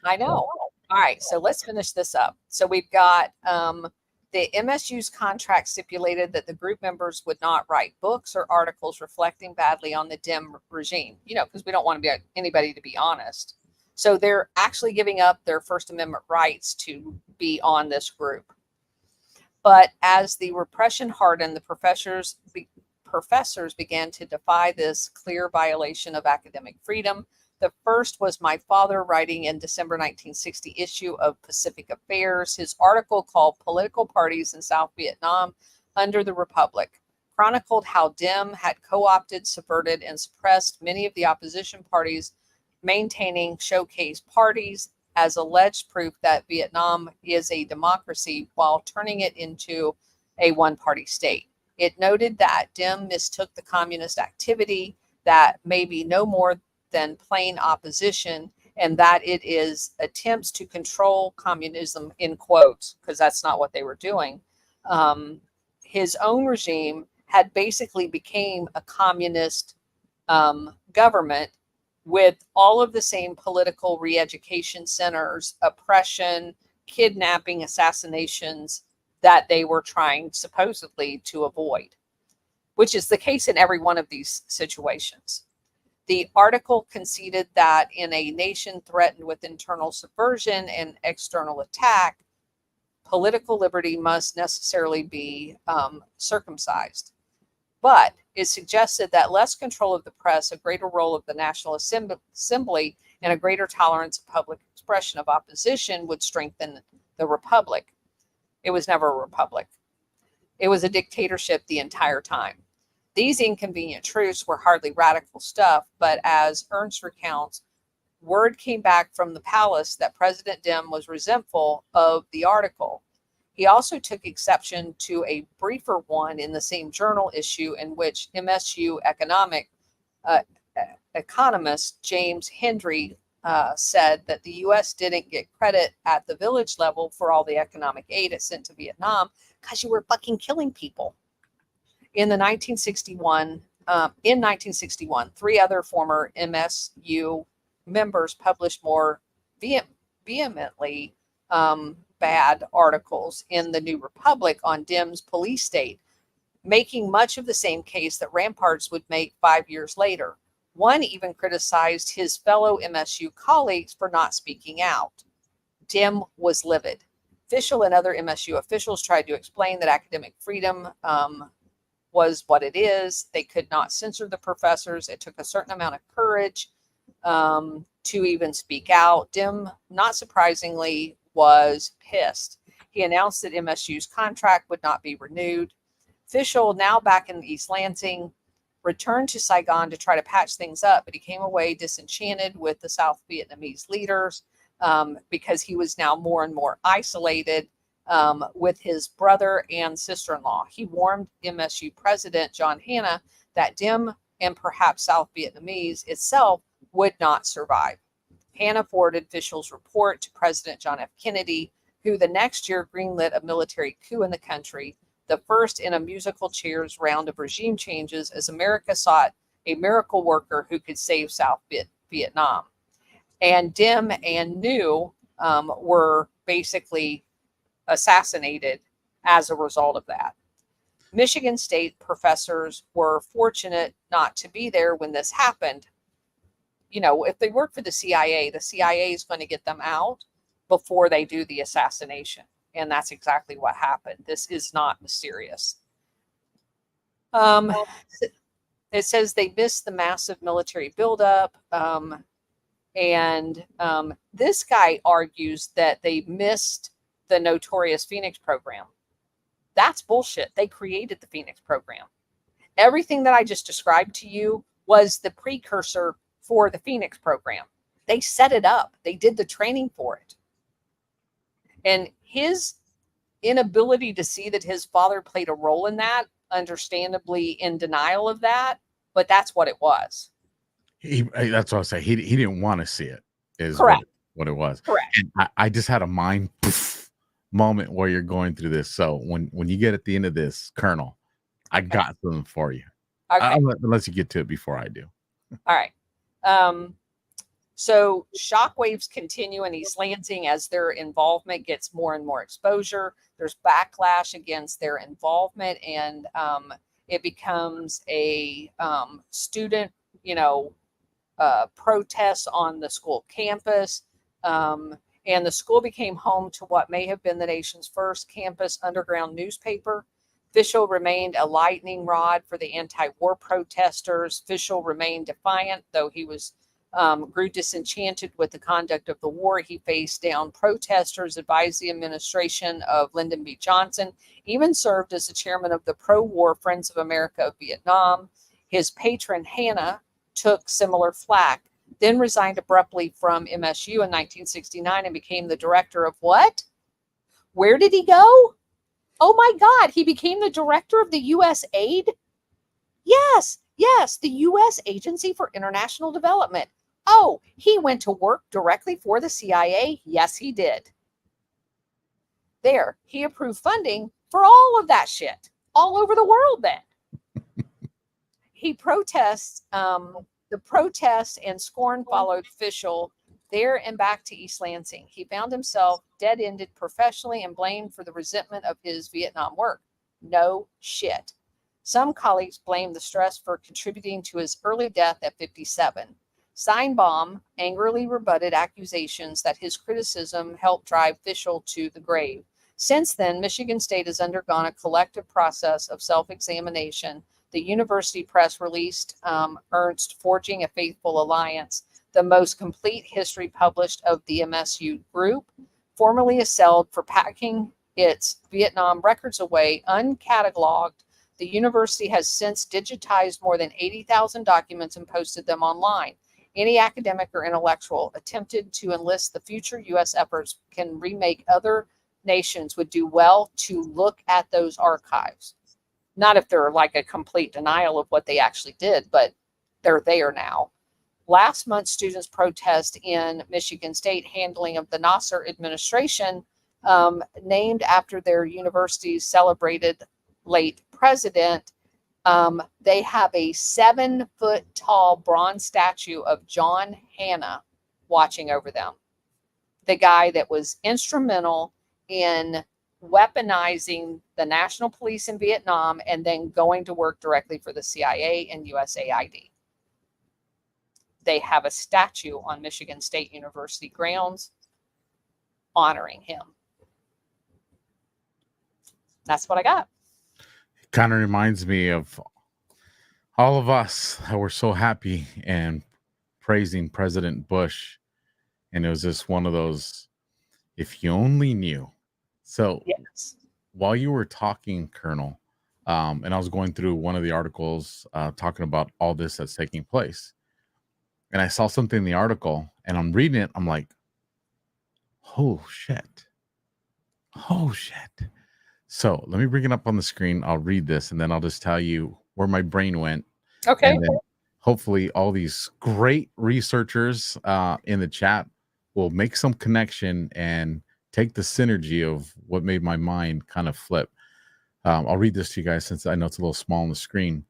I know. All right, so let's finish this up. So we've got the MSU's contract stipulated that the group members would not write books or articles reflecting badly on the Dim regime, because we don't want anybody to be honest. So they're actually giving up their First Amendment rights to be on this group. But as the repression hardened, the professors began to defy this clear violation of academic freedom. The first was my father writing in December 1960 issue of Pacific Affairs, his article called Political Parties in South Vietnam Under the Republic, chronicled how Diem had co-opted, subverted, and suppressed many of the opposition parties, maintaining showcase parties as alleged proof that Vietnam is a democracy while turning it into a one-party state. It noted that Diem mistook the communist activity that may be no more than plain opposition, and that it is attempts to control communism, in quotes, because that's not what they were doing. His own regime had basically became a communist government with all of the same political re-education centers, oppression, kidnapping, assassinations that they were trying supposedly to avoid, which is the case in every one of these situations. The article conceded that in a nation threatened with internal subversion and external attack, political liberty must necessarily be circumcised. But it suggested that less control of the press, a greater role of the National Assembly, and a greater tolerance of public expression of opposition would strengthen the republic. It was never a republic. It was a dictatorship the entire time. These inconvenient truths were hardly radical stuff, but as Ernst recounts, word came back from the palace that President Diem was resentful of the article. He also took exception to a briefer one in the same journal issue in which MSU economist James Hendry said that the U.S. didn't get credit at the village level for all the economic aid it sent to Vietnam because you were fucking killing people. In 1961, 3 other former MSU members published more vehemently bad articles in the New Republic on Diem's police state, making much of the same case that Ramparts would make 5 years later. One even criticized his fellow MSU colleagues for not speaking out. Diem was livid. Fischel and other MSU officials tried to explain that academic freedom was what it is. They could not censor the professors. It took a certain amount of courage to even speak out. Diem, not surprisingly, was pissed. He announced that MSU's contract would not be renewed. Fischel, now back in East Lansing, returned to Saigon to try to patch things up, but he came away disenchanted with the South Vietnamese leaders because he was now more and more isolated with his brother and sister-in-law. He warned MSU President John Hanna that Diem and perhaps South Vietnamese itself would not survive. Hanna forwarded Fischel's report to President John F. Kennedy, who the next year greenlit a military coup in the country, the first in a musical chairs round of regime changes as America sought a miracle worker who could save South Vietnam. And Diem and New were basically assassinated as a result of that. Michigan State professors were fortunate not to be there when this happened. You know, if they work for the CIA is going to get them out before they do the assassination. And that's exactly what happened. This is not mysterious. It says they missed the massive military buildup. And this guy argues that they missed the notorious Phoenix program. That's bullshit. They created the Phoenix program. Everything that I just described to you was the precursor for the Phoenix program. They set it up. They did the training for it. And his inability to see that his father played a role in that, understandably in denial of that, but that's what it was. That's what I say. He didn't want to see it. Is correct. What it was. Correct. And I just had a mind moment where you're going through this. So when you get at the end of this, Colonel, I got something for you. Okay. Unless you get to it before I do. All right. So shockwaves continue in East Lansing as their involvement gets more and more exposure. There's backlash against their involvement, and it becomes a student, protest on the school campus. And the school became home to what may have been the nation's first campus underground newspaper. Fischel remained a lightning rod for the anti-war protesters. Fischel remained defiant, though he grew disenchanted with the conduct of the war. He faced down protesters, advised the administration of Lyndon B. Johnson, even served as the chairman of the pro-war Friends of America of Vietnam. His patron, Hanna, took similar flack, then resigned abruptly from MSU in 1969 and became the director of what? Where did he go? Oh my God, he became the director of the U.S. Aid? Yes, the U.S. Agency for International Development. Oh, he went to work directly for the CIA? Yes, he did. There, he approved funding for all of that shit all over the world then. He protests, the protests and scorn followed Fischel there and back to East Lansing. He found himself dead-ended professionally and blamed for the resentment of his Vietnam work. No shit. Some colleagues blamed the stress for contributing to his early death at 57. Steinbaum angrily rebutted accusations that his criticism helped drive Fischel to the grave. Since then, Michigan State has undergone a collective process of self-examination. The university press released Ernst Forging a Faithful Alliance, the most complete history published of the MSU group, formerly assailed for packing its Vietnam records away uncatalogued. The university has since digitized more than 80,000 documents and posted them online. Any academic or intellectual attempted to enlist the future U.S. efforts can remake other nations would do well to look at those archives. Not if they're like a complete denial of what they actually did, but they're there now. Last month, students protest in Michigan State handling of the Nasser administration, named after their university's celebrated late president. They have a 7-foot-tall bronze statue of John Hanna watching over them. The guy that was instrumental in weaponizing the national police in Vietnam and then going to work directly for the CIA and USAID. They have a statue on Michigan State University grounds honoring him. That's what I got. It kind of reminds me of all of us that were so happy and praising President Bush. And it was just one of those, if you only knew. So yes. While you were talking, Colonel, and I was going through one of the articles talking about all this that's taking place. And I saw something in the article and I'm reading it. I'm like, oh, shit. Oh, shit. So let me bring it up on the screen. I'll read this and then I'll just tell you where my brain went. Okay. And then hopefully all these great researchers in the chat will make some connection and take the synergy of what made my mind kind of flip. I'll read this to you guys since I know it's a little small on the screen.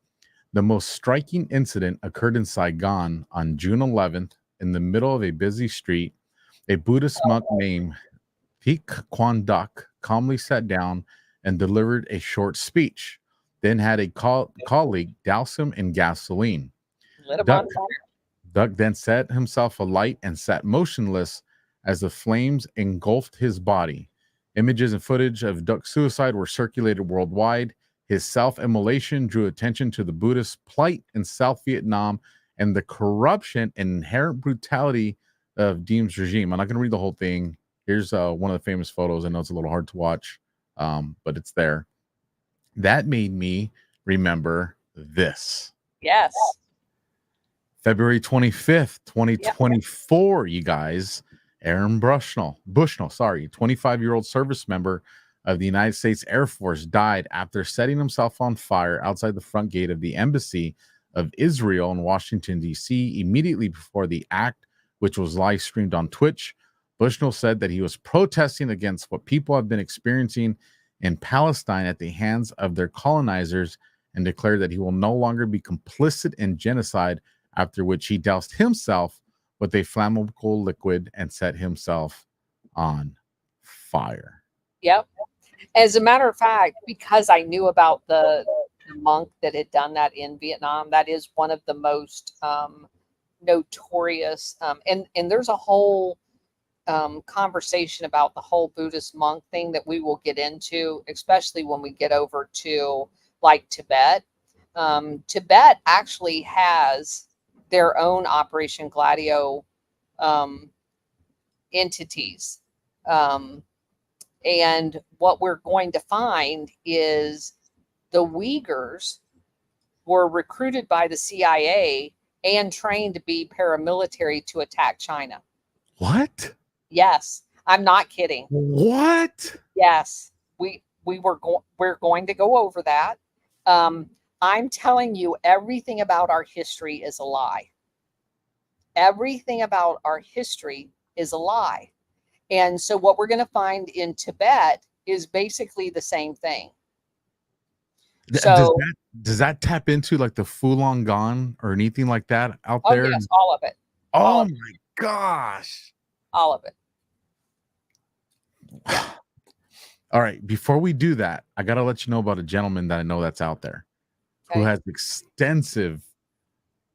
The most striking incident occurred in Saigon on June 11th in the middle of a busy street. A Buddhist monk named Thich Quan Duc calmly sat down and delivered a short speech, then had a colleague douse him in gasoline. Duc then set himself alight and sat motionless as the flames engulfed his body. Images and footage of Duc's suicide were circulated worldwide. His self-immolation drew attention to the Buddhist plight in South Vietnam and the corruption and inherent brutality of Diem's regime. I'm not going to read the whole thing. Here's one of the famous photos. I know it's a little hard to watch, but it's there. That made me remember this. Yes. February 25th, 2024, you guys. Aaron Bushnell, 25-year-old service member of the United States Air Force, died after setting himself on fire outside the front gate of the Embassy of Israel in Washington, D.C. immediately before the act, which was live streamed on Twitch. Bushnell said that he was protesting against what people have been experiencing in Palestine at the hands of their colonizers and declared that he will no longer be complicit in genocide, after which he doused himself with a flammable liquid and set himself on fire. Yep. As a matter of fact, because I knew about the monk that had done that in Vietnam, that is one of the most notorious. And there's a whole conversation about the whole Buddhist monk thing that we will get into, especially when we get over to like Tibet. Tibet actually has their own Operation Gladio entities. And what we're going to find is the Uyghurs were recruited by the CIA and trained to be paramilitary to attack China. What? Yes, I'm not kidding. What? Yes, we're going to go over that. I'm telling you, everything about our history is a lie. Everything about our history is a lie. And so what we're going to find in Tibet is basically the same thing. So does that tap into like the Falun Gong or anything like that out there? Yes, all of it. Oh my gosh. All of it. Yeah. All right. Before we do that, I got to let you know about a gentleman that I know that's out there who has extensive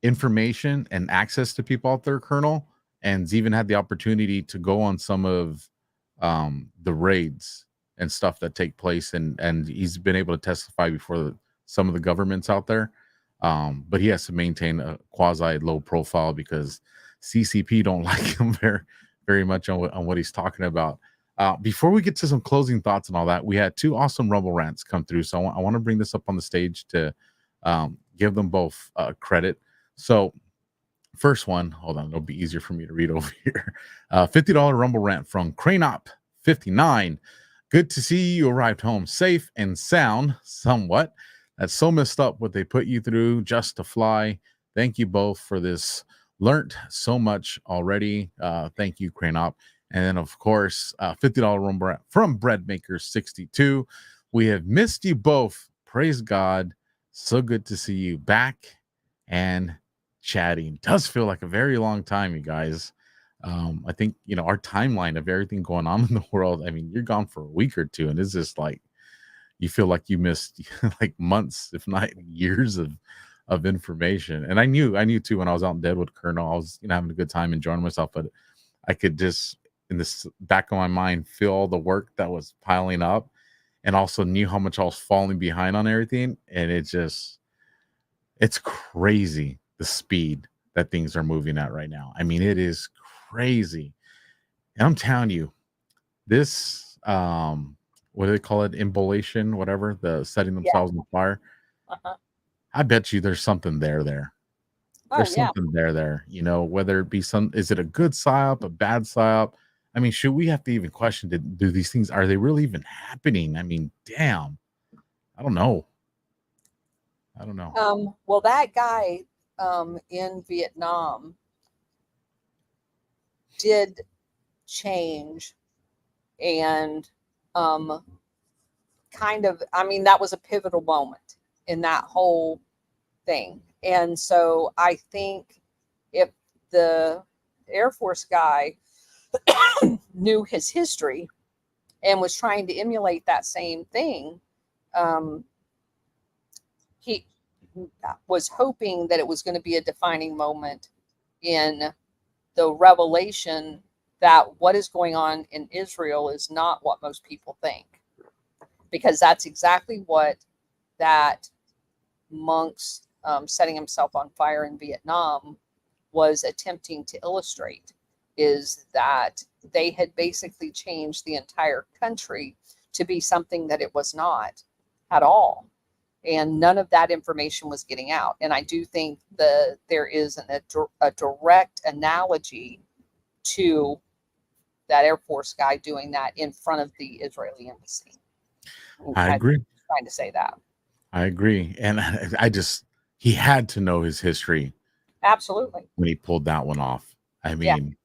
information and access to people out there, Colonel, and has even had the opportunity to go on some of the raids and stuff that take place, and he's been able to testify before some of the governments out there, but he has to maintain a quasi low profile because CCP don't like him very much on what he's talking about. Before we get to some closing thoughts and all that, we had two awesome Rumble rants come through, so I want to bring this up on the stage to give them both credit. So first one, hold on, it'll be easier for me to read over here. $50 Rumble rant from Cranop59. Good to see you arrived home safe and sound, somewhat. That's so messed up what they put you through just to fly. Thank you both for this. Learned so much already. Thank you, Cranop. And then, of course, $50 Rumble rant from Breadmaker62. We have missed you both. Praise God. So good to see you back and chatting. Does feel like a very long time, you guys. I think, our timeline of everything going on in the world, I mean, you're gone for a week or two, and it's just like you feel like you missed like months, if not years of information. And I knew too when I was out in Deadwood, Colonel, I was having a good time enjoying myself, but I could just in this back of my mind feel all the work that was piling up, and also knew how much I was falling behind on everything. And it's crazy the speed that things are moving at right now. I mean, it is crazy. And I'm telling you, this what do they call it? Immolation, whatever, the setting themselves on fire. I bet you there's something there. There's something there. Whether it be is it a good psyop, a bad psyop? I mean, should we have to even question, do these things, are they really even happening? I mean, damn. I don't know. Well, that guy in Vietnam did change, and that was a pivotal moment in that whole thing. And so I think if the Air Force guy knew his history and was trying to emulate that same thing, he was hoping that it was going to be a defining moment in the revelation that what is going on in Israel is not what most people think, because that's exactly what that monk's setting himself on fire in Vietnam was attempting to illustrate, is that they had basically changed the entire country to be something that it was not at all. And none of that information was getting out. And I do think there is a direct analogy to that Air Force guy doing that in front of the Israeli embassy. I agree. I'm trying to say that. I agree. And he had to know his history. Absolutely. When he pulled that one off. I mean,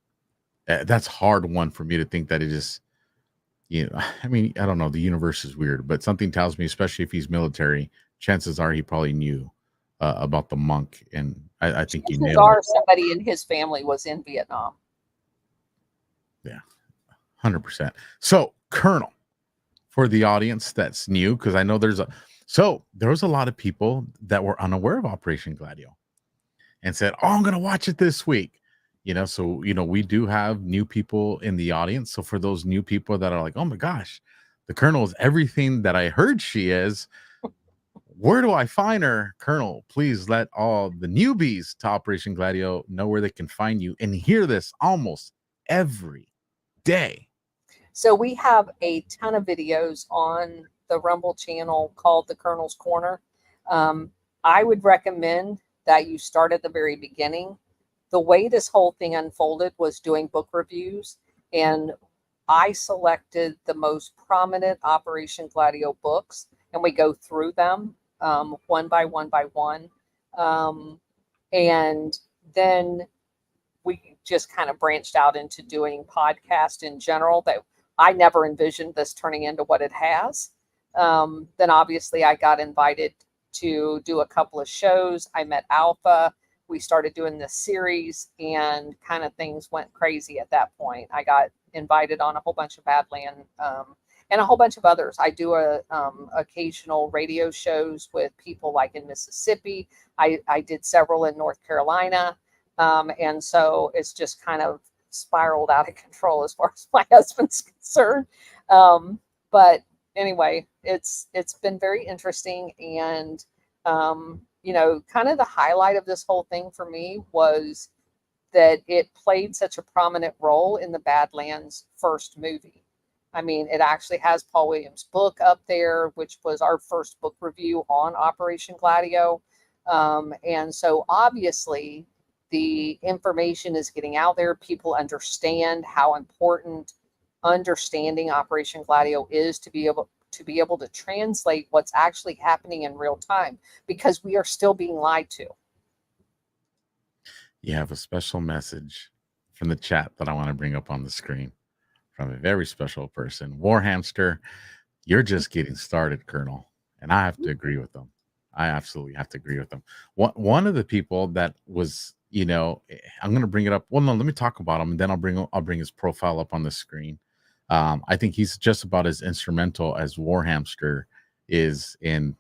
that's hard one for me to think that it just, I mean, I don't know. The universe is weird, but something tells me, especially if he's military, chances are he probably knew about the monk. And I think he knew. Somebody in his family was in Vietnam. Yeah, 100%. So, Colonel, for the audience that's new, because I know there was a lot of people that were unaware of Operation Gladio and said, "Oh, I'm going to watch it this week." So we do have new people in the audience. So for those new people that are like, oh my gosh, the Colonel is everything that I heard she is, where do I find her? Colonel, please let all the newbies to Operation Gladio know where they can find you and hear this almost every day. So we have a ton of videos on the Rumble channel called The Colonel's Corner. I would recommend that you start at the very beginning. The way this whole thing unfolded was doing book reviews, and I selected the most prominent Operation Gladio books, and we go through them one by one. And then we just kind of branched out into doing podcast in general. That I never envisioned this turning into what it has. Then obviously I got invited to do a couple of shows. I met Alpha. We started doing this series, and kind of things went crazy at that point. I got invited on a whole bunch of Badland and a whole bunch of others. I do occasional radio shows with people like in Mississippi. I did several in North Carolina. And so it's just kind of spiraled out of control as far as my husband's concerned. But anyway, it's been very interesting. And, kind of the highlight of this whole thing for me was that it played such a prominent role in the Badlands first movie. I mean, it actually has Paul Williams' book up there, which was our first book review on Operation Gladio. And so obviously the information is getting out there. People understand how important understanding Operation Gladio is to be able to translate what's actually happening in real time, because we are still being lied to. You have a special message from the chat that I want to bring up on the screen from a very special person. Warhamster, you're just getting started, Colonel. And I have to agree with them. I absolutely have to agree with them. One of the people that was, I'm going to bring it up. Well, no, let me talk about him, and then I'll bring his profile up on the screen. I think he's just about as instrumental as Warhamster is in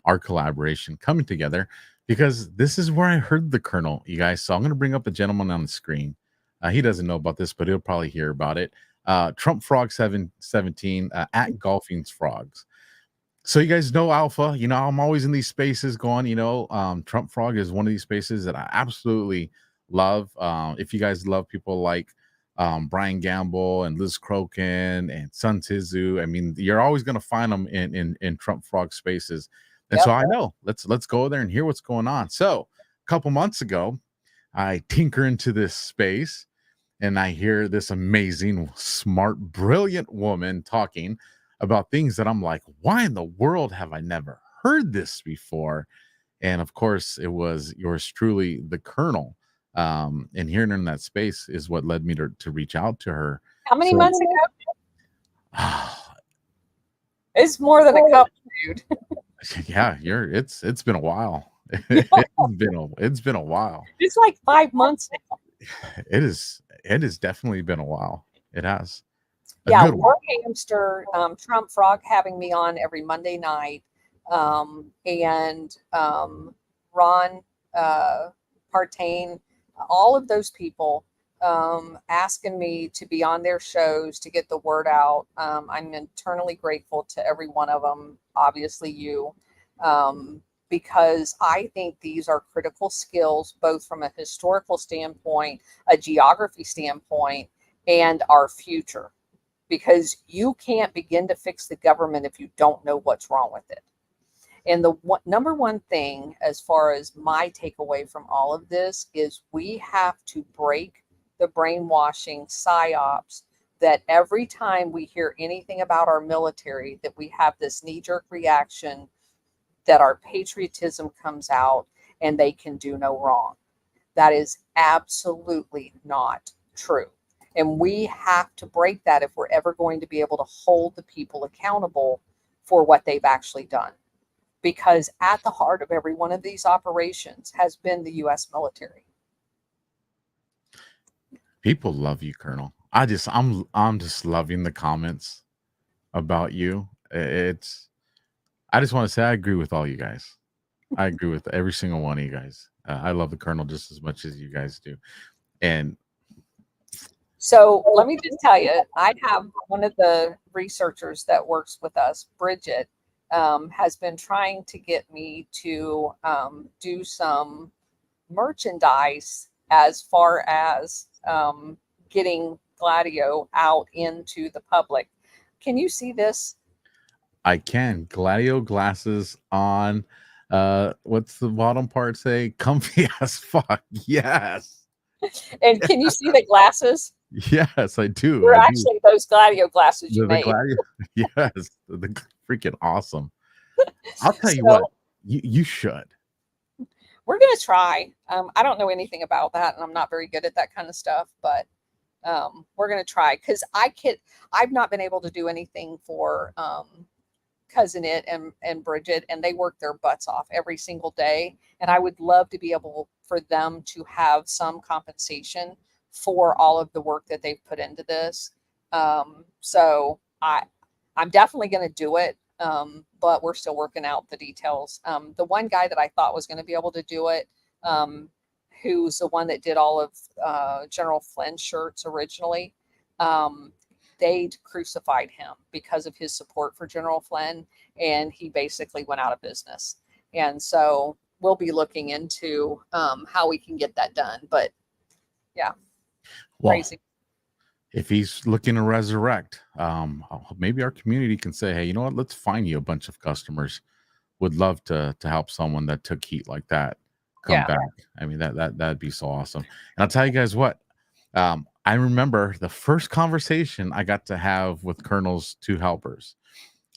our collaboration coming together, because this is where I heard the Colonel, you guys. So I'm going to bring up a gentleman on the screen. He doesn't know about this, but he'll probably hear about it. Trump Frog 717 at Golfing's Frogs. So you guys know Alpha. I'm always in these spaces going, Trump Frog is one of these spaces that I absolutely love. If you guys love people like Brian Gamble and Liz Crokin and Sun Tzu, I mean, you're always going to find them in Trump Frog spaces. And so I know, let's go there and hear what's going on. So a couple months ago, I tinker into this space and I hear this amazing, smart, brilliant woman talking about things that I'm like, why in the world have I never heard this before? And of course, it was yours truly, the Colonel. And hearing her in that space is what led me to reach out to her. How many months ago? It's more than a couple, dude. Yeah, it's been a while. It's been a while. It's like 5 months now. It has definitely been a while. It has. Yeah, Warhamster, Trump Frog having me on every Monday night, and Ron Partain, all of those people asking me to be on their shows to get the word out. I'm eternally grateful to every one of them, obviously you, because I think these are critical skills, both from a historical standpoint, a geography standpoint, and our future. Because you can't begin to fix the government if you don't know what's wrong with it. And the number one thing, as far as my takeaway from all of this, is we have to break the brainwashing psyops that every time we hear anything about our military, that we have this knee-jerk reaction that our patriotism comes out and they can do no wrong. That is absolutely not true. And we have to break that if we're ever going to be able to hold the people accountable for what they've actually done. Because at the heart of every one of these operations has been the U.S. military. People love you, Colonel. I'm just loving the comments about you. I just want to say I agree with all you guys. I agree with every single one of you guys. I love the Colonel just as much as you guys do. And So let me just tell you, I have one of the researchers that works with us, Bridget, has been trying to get me to do some merchandise as far as getting Gladio out into the public. Can you see this? I can. Gladio glasses on. What's the bottom part say? Comfy as fuck. Yes. And can you see the glasses? Yes, I do. They're I do. actually those Gladio glasses you The made. Gladio. Yes. The freaking awesome. I'll tell you So- what. You should. We're going to try. I don't know anything about that, and I'm not very good at that kind of stuff, but we're going to try because I've not been able to do anything for Cousin It and Bridget, and they work their butts off every single day. And I would love to be able for them to have some compensation for all of the work that they've put into this. So I'm definitely going to do it. But we're still working out the details. The one guy that I thought was going to be able to do it, who's the one that did all of General Flynn's shirts originally, they crucified him because of his support for General Flynn, and he basically went out of business. And so we'll be looking into how we can get that done. But yeah, crazy. If he's looking to resurrect, maybe our community can say, hey, you know what? Let's find you a bunch of customers. Would love to help someone that took heat like that come back. I mean, that'd be so awesome. And I'll tell you guys what, I remember the first conversation I got to have with Colonel's two helpers.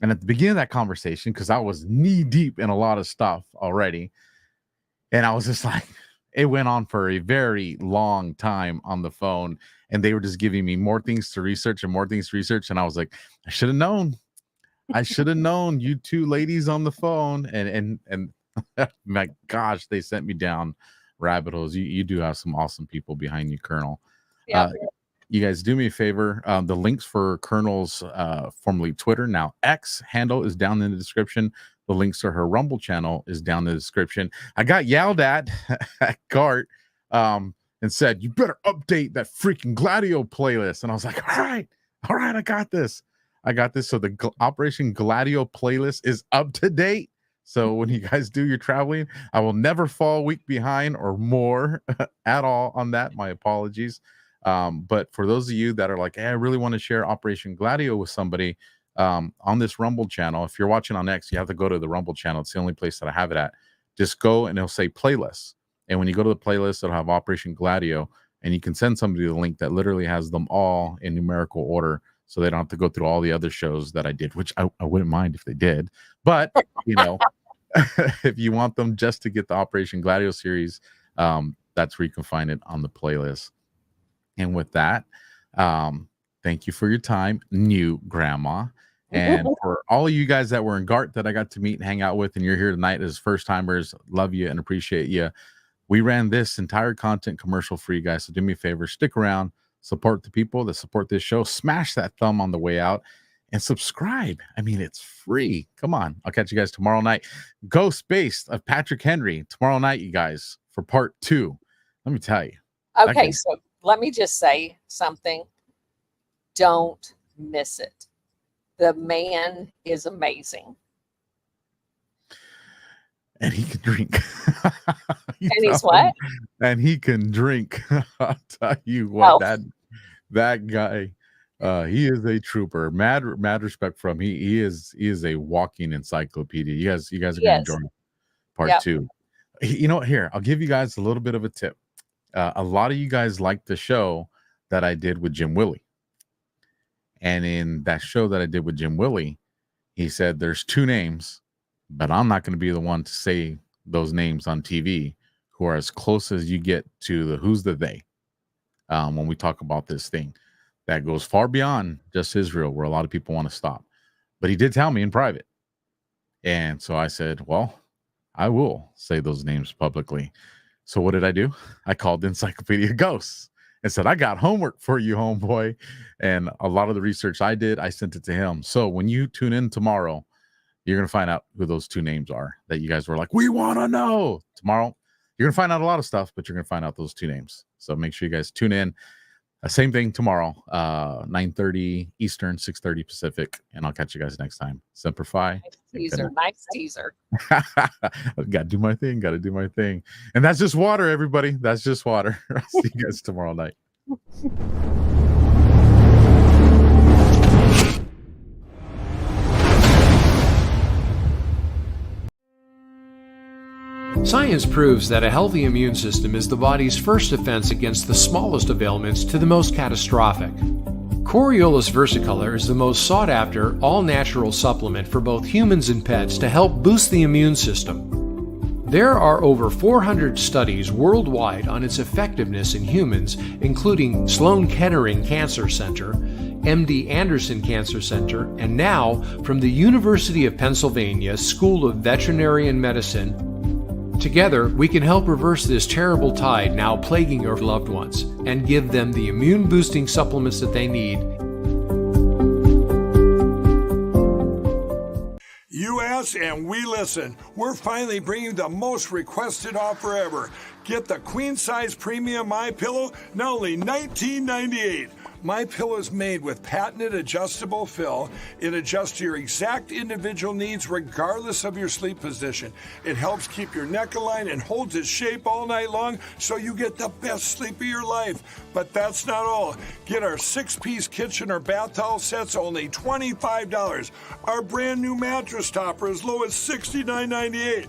And at the beginning of that conversation, because I was knee deep in a lot of stuff already, and I was just like, it went on for a very long time on the phone, and they were just giving me more things to research and more things to research. And I was like, I should have known. I should have known, you two ladies on the phone. And my gosh, they sent me down rabbit holes. You do have some awesome people behind you, Colonel. Yeah. You guys do me a favor. The links for Colonel's formerly Twitter, now X handle is down in the description. The links to her Rumble channel is down in the description. I got yelled at Gart and said, you better update that freaking Gladio playlist. And I was like, all right, I got this. So the Operation Gladio playlist is up to date. So when you guys do your traveling, I will never fall a week behind or more at all on that. My apologies. But for those of you that are like, hey, I really want to share Operation Gladio with somebody on this Rumble channel, if you're watching on X, you have to go to the Rumble channel. It's the only place that I have it at. Just go and it'll say playlists. And when you go to the playlist, it'll have Operation Gladio, and you can send somebody the link that literally has them all in numerical order, so they don't have to go through all the other shows that I did, which I wouldn't mind if they did. But, you know, if you want them just to get the Operation Gladio series, that's where you can find it on the playlist. And with that, thank you for your time, new grandma. And for all of you guys that were in GART that I got to meet and hang out with, and you're here tonight as first timers, love you and appreciate you. We ran this entire content commercial free, guys. So do me a favor, stick around, support the people that support this show, smash that thumb on the way out, and subscribe. I mean, it's free. Come on. I'll catch you guys tomorrow night. Ghost Based of Patrick Henry tomorrow night, you guys, for part 2. Let me tell you. Okay, so let me just say something. Don't miss it. The man is amazing. And he can drink. And he's what? And he can drink. I'll tell you what, that guy, he is a trooper. Mad respect for him. He is a walking encyclopedia. You guys are gonna enjoy part 2. You know what? Here, I'll give you guys a little bit of a tip. A lot of you guys liked the show that I did with Jim Willie. And in that show that I did with Jim Willie, he said there's 2 names, but I'm not going to be the one to say those names on TV, who are as close as you get to the who's the they. When we talk about this thing that goes far beyond just Israel, where a lot of people want to stop. But he did tell me in private. And so I said, well, I will say those names publicly. So what did I do? I called Encyclopedia Ghosts and said, I got homework for you, homeboy. And a lot of the research I did, I sent it to him. So when you tune in tomorrow, you're going to find out who those 2 names are that you guys were like, we want to know. Tomorrow, you're going to find out a lot of stuff, but you're going to find out those 2 names. So make sure you guys tune in. Same thing tomorrow, 9:30 Eastern, 6:30 Pacific, and I'll catch you guys next time. Semper Fi. Nice teaser. Gotta do my thing. And that's just water, everybody. That's just water. I'll see you guys tomorrow night. Science proves that a healthy immune system is the body's first defense against the smallest of ailments to the most catastrophic. Coriolus versicolor is the most sought-after, all-natural supplement for both humans and pets to help boost the immune system. There are over 400 studies worldwide on its effectiveness in humans, including Sloan Kettering Cancer Center, MD Anderson Cancer Center, and now from the University of Pennsylvania School of Veterinary Medicine. Together, we can help reverse this terrible tide now plaguing your loved ones and give them the immune-boosting supplements that they need. You ask and we listen. We're finally bringing the most requested offer ever. Get the queen-size premium MyPillow, now only $19.98. MyPillow is made with patented adjustable fill. It adjusts to your exact individual needs regardless of your sleep position. It helps keep your neck aligned and holds its shape all night long so you get the best sleep of your life. But that's not all. Get our 6-piece kitchen or bath towel sets only $25. Our brand new mattress topper as low as $69.98.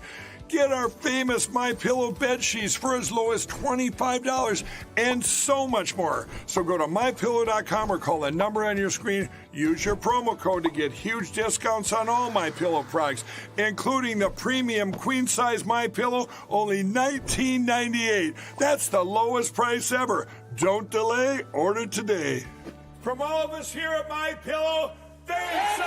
Get our famous MyPillow bed sheets for as low as $25 and so much more. So go to MyPillow.com or call the number on your screen. Use your promo code to get huge discounts on all MyPillow products, including the premium queen-size MyPillow, only $19.98. That's the lowest price ever. Don't delay, order today. From all of us here at MyPillow, thanks